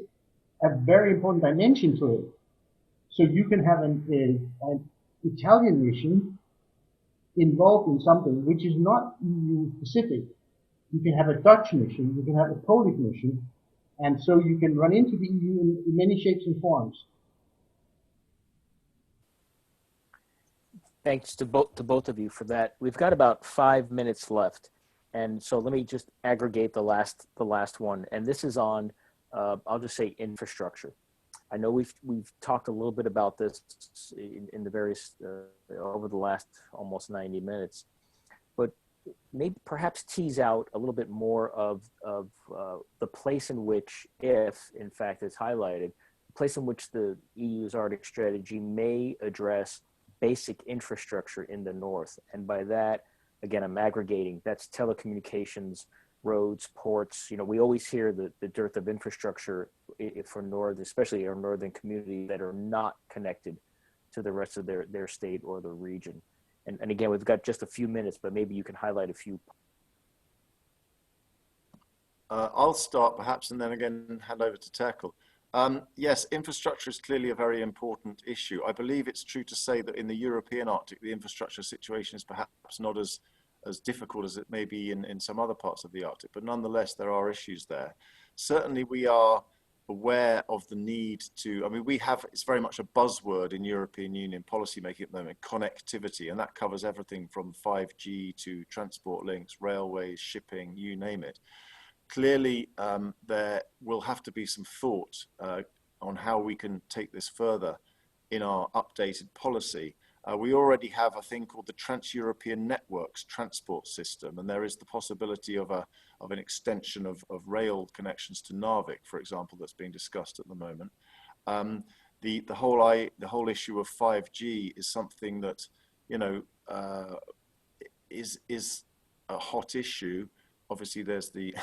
a very important dimension to it. So you can have an Italian mission involved in something which is not EU specific, you can have a Dutch mission, you can have a Polish mission, and so you can run into the EU in many shapes and forms. Thanks to both of you for that. We've got about 5 minutes left, and so let me just aggregate the last one. And this is on, I'll just say infrastructure. I know we've talked a little bit about this in the various over the last almost 90 minutes, but maybe perhaps tease out a little bit more of the place in which, if in fact it's highlighted, the place in which the EU's Arctic strategy may address basic infrastructure in the north. And by that, again, I'm aggregating, that's telecommunications, roads, ports. You know, we always hear the dearth of infrastructure for north, especially our northern communities that are not connected to the rest of their state or the region. And again, we've got just a few minutes, but maybe you can highlight a few. I'll start perhaps, and then again hand over to Terkel. Yes, infrastructure is clearly a very important issue. I believe it's true to say that in the European Arctic, the infrastructure situation is perhaps not as difficult as it may be in some other parts of the Arctic, but nonetheless, there are issues there. Certainly, we are aware of the need to, I mean, it's very much a buzzword in European Union policymaking at the moment, connectivity, and that covers everything from 5G to transport links, railways, shipping, you name it. Clearly, there will have to be some thought on how we can take this further in our updated policy. We already have a thing called the Trans-European Networks transport system, and there is the possibility of an extension of rail connections to Narvik, for example, that's being discussed at the moment. The whole issue of 5G is something that, you know, is a hot issue. Obviously, there's the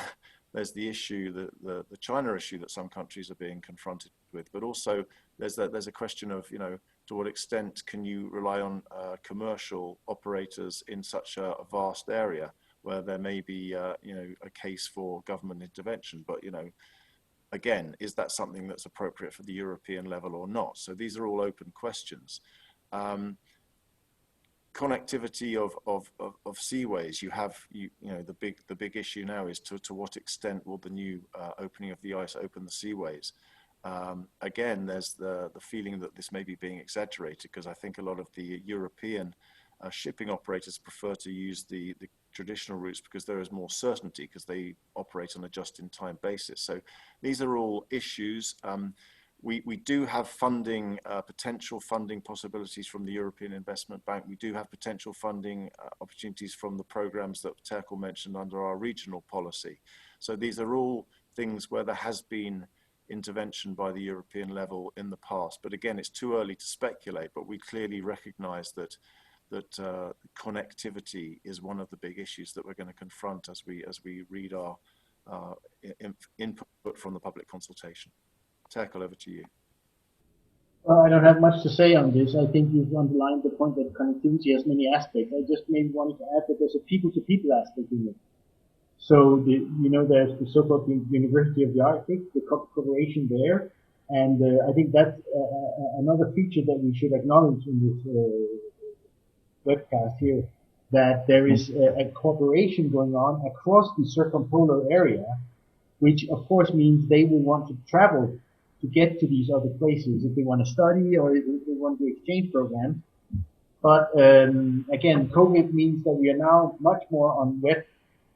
issue, the China issue that some countries are being confronted with, but also there's a question of, you know, to what extent can you rely on commercial operators in such a vast area where there may be, you know, a case for government intervention, but, you know, again, is that something that's appropriate for the European level or not? So these are all open questions. Connectivity of seaways, you know, the big issue now is to what extent will the new opening of the ice open the seaways? Again, there's the feeling that this may be being exaggerated, because I think a lot of the European shipping operators prefer to use the traditional routes because there is more certainty, because they operate on a just-in-time basis. So these are all issues. We do have funding, potential funding possibilities from the European Investment Bank. We do have potential funding opportunities from the programs that Terkel mentioned under our regional policy. So these are all things where there has been intervention by the European level in the past. But again, it's too early to speculate, but we clearly recognize that connectivity is one of the big issues that we're going to confront as we read our input from the public consultation. Terkel, over to you. Well, I don't have much to say on this. I think you've underlined the point that connectivity has many aspects. I just maybe wanted to add that there's a people-to-people aspect in it. So, there's the so-called University of the Arctic, the cooperation there, and I think that's another feature that we should acknowledge in this webcast here, that there is a cooperation going on across the circumpolar area, which of course means they will want to travel to get to these other places if they want to study or if they want to do exchange programs. But again, COVID means that we are now much more on web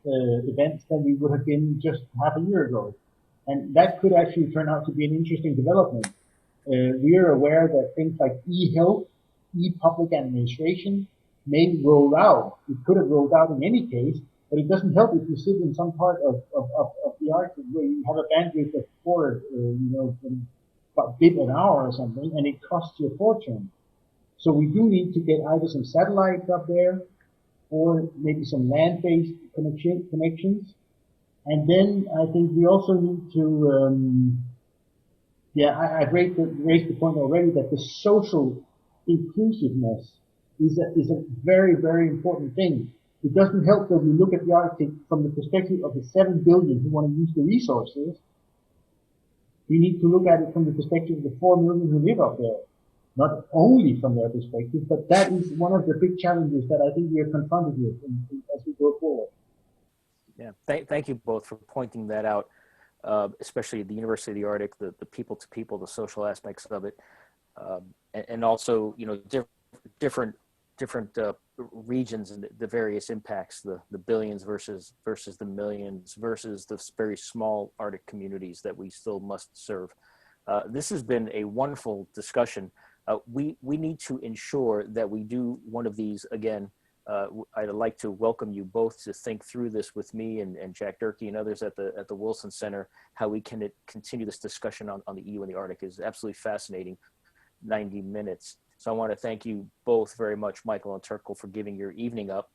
events than we would have been just half a year ago. And that could actually turn out to be an interesting development. We are aware that things like e-health, e-public administration may roll out. It could have rolled out in any case, but it doesn't help if you sit in some part of the Arctic where you have a bandwidth of 4 bit an hour or something, and it costs you a fortune. So we do need to get either some satellites up there or maybe some land-based connections. And then I think we also need to, I've raised the point already that the social inclusiveness is a very, very important thing. It doesn't help that we look at the Arctic from the perspective of the 7 billion who want to use the resources. We need to look at it from the perspective of the 4 million who live up there. Not only from their perspective, but that is one of the big challenges that I think we are confronted with as we go forward. Yeah, thank you both for pointing that out, especially the University of the Arctic, the people to people, the social aspects of it, and also, you know, different regions and the various impacts, the billions versus the millions versus the very small Arctic communities that we still must serve. This has been a wonderful discussion. We need to ensure that we do one of these again. I'd like to welcome you both to think through this with me and Jack Durkee and others at the Wilson Center. How we can continue this discussion on the EU and the Arctic is absolutely fascinating. 90 minutes. So I want to thank you both very much, Michael and Terkel, for giving your evening up.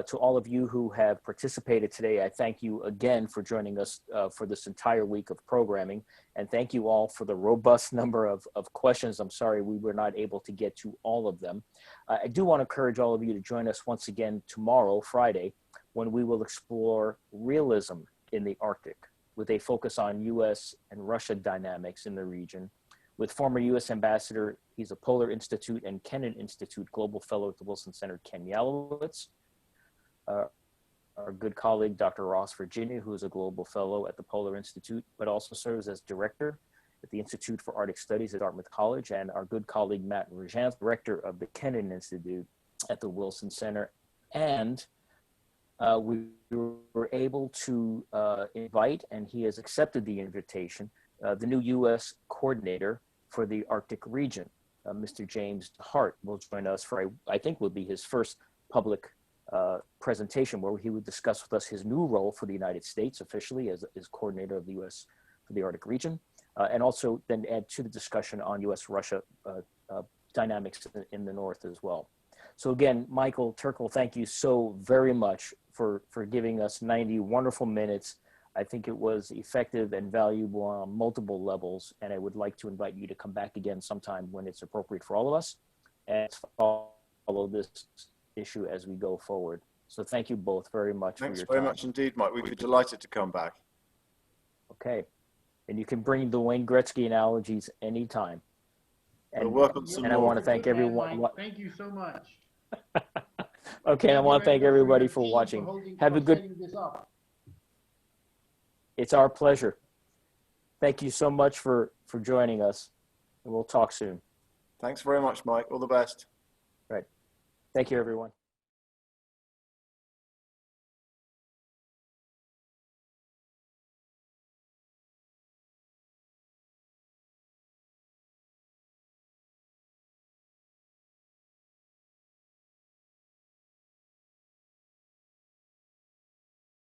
To all of you who have participated today, I thank you again for joining us for this entire week of programming. And thank you all for the robust number of questions. I'm sorry we were not able to get to all of them. I do want to encourage all of you to join us once again tomorrow, Friday, when we will explore realism in the Arctic with a focus on US and Russia dynamics in the region, with former US Ambassador, he's a Polar Institute and Kennan Institute Global Fellow at the Wilson Center, Ken Yalowitz. Our good colleague, Dr. Ross Virginia, who is a Global Fellow at the Polar Institute, but also serves as Director at the Institute for Arctic Studies at Dartmouth College, and our good colleague, Matt Regin, Director of the Kennan Institute at the Wilson Center. And we were able to invite, and he has accepted the invitation, the new US Coordinator for the Arctic region, Mr. James Hart, will join us for, I think will be his first public presentation where he would discuss with us his new role for the United States officially as coordinator of the US for the Arctic region, and also then add to the discussion on US-Russia dynamics in the North as well. So again, Michael, Terkel, thank you so very much for giving us 90 wonderful minutes. I think it was effective and valuable on multiple levels, and I would like to invite you to come back again sometime when it's appropriate for all of us and follow this issue as we go forward. So thank you both very much. Thanks for your very time. much indeed, Mike. We'd be delighted to come back. Okay. And you can bring the Wayne Gretzky analogies anytime. And, we'll work on some and I more. want to thank everyone. Thank you so much. Okay, I want to thank everybody for watching. Have a good. It's our pleasure. Thank you so much for joining us, and we'll talk soon. Thanks very much, Mike. All the best. Right. Thank you, everyone.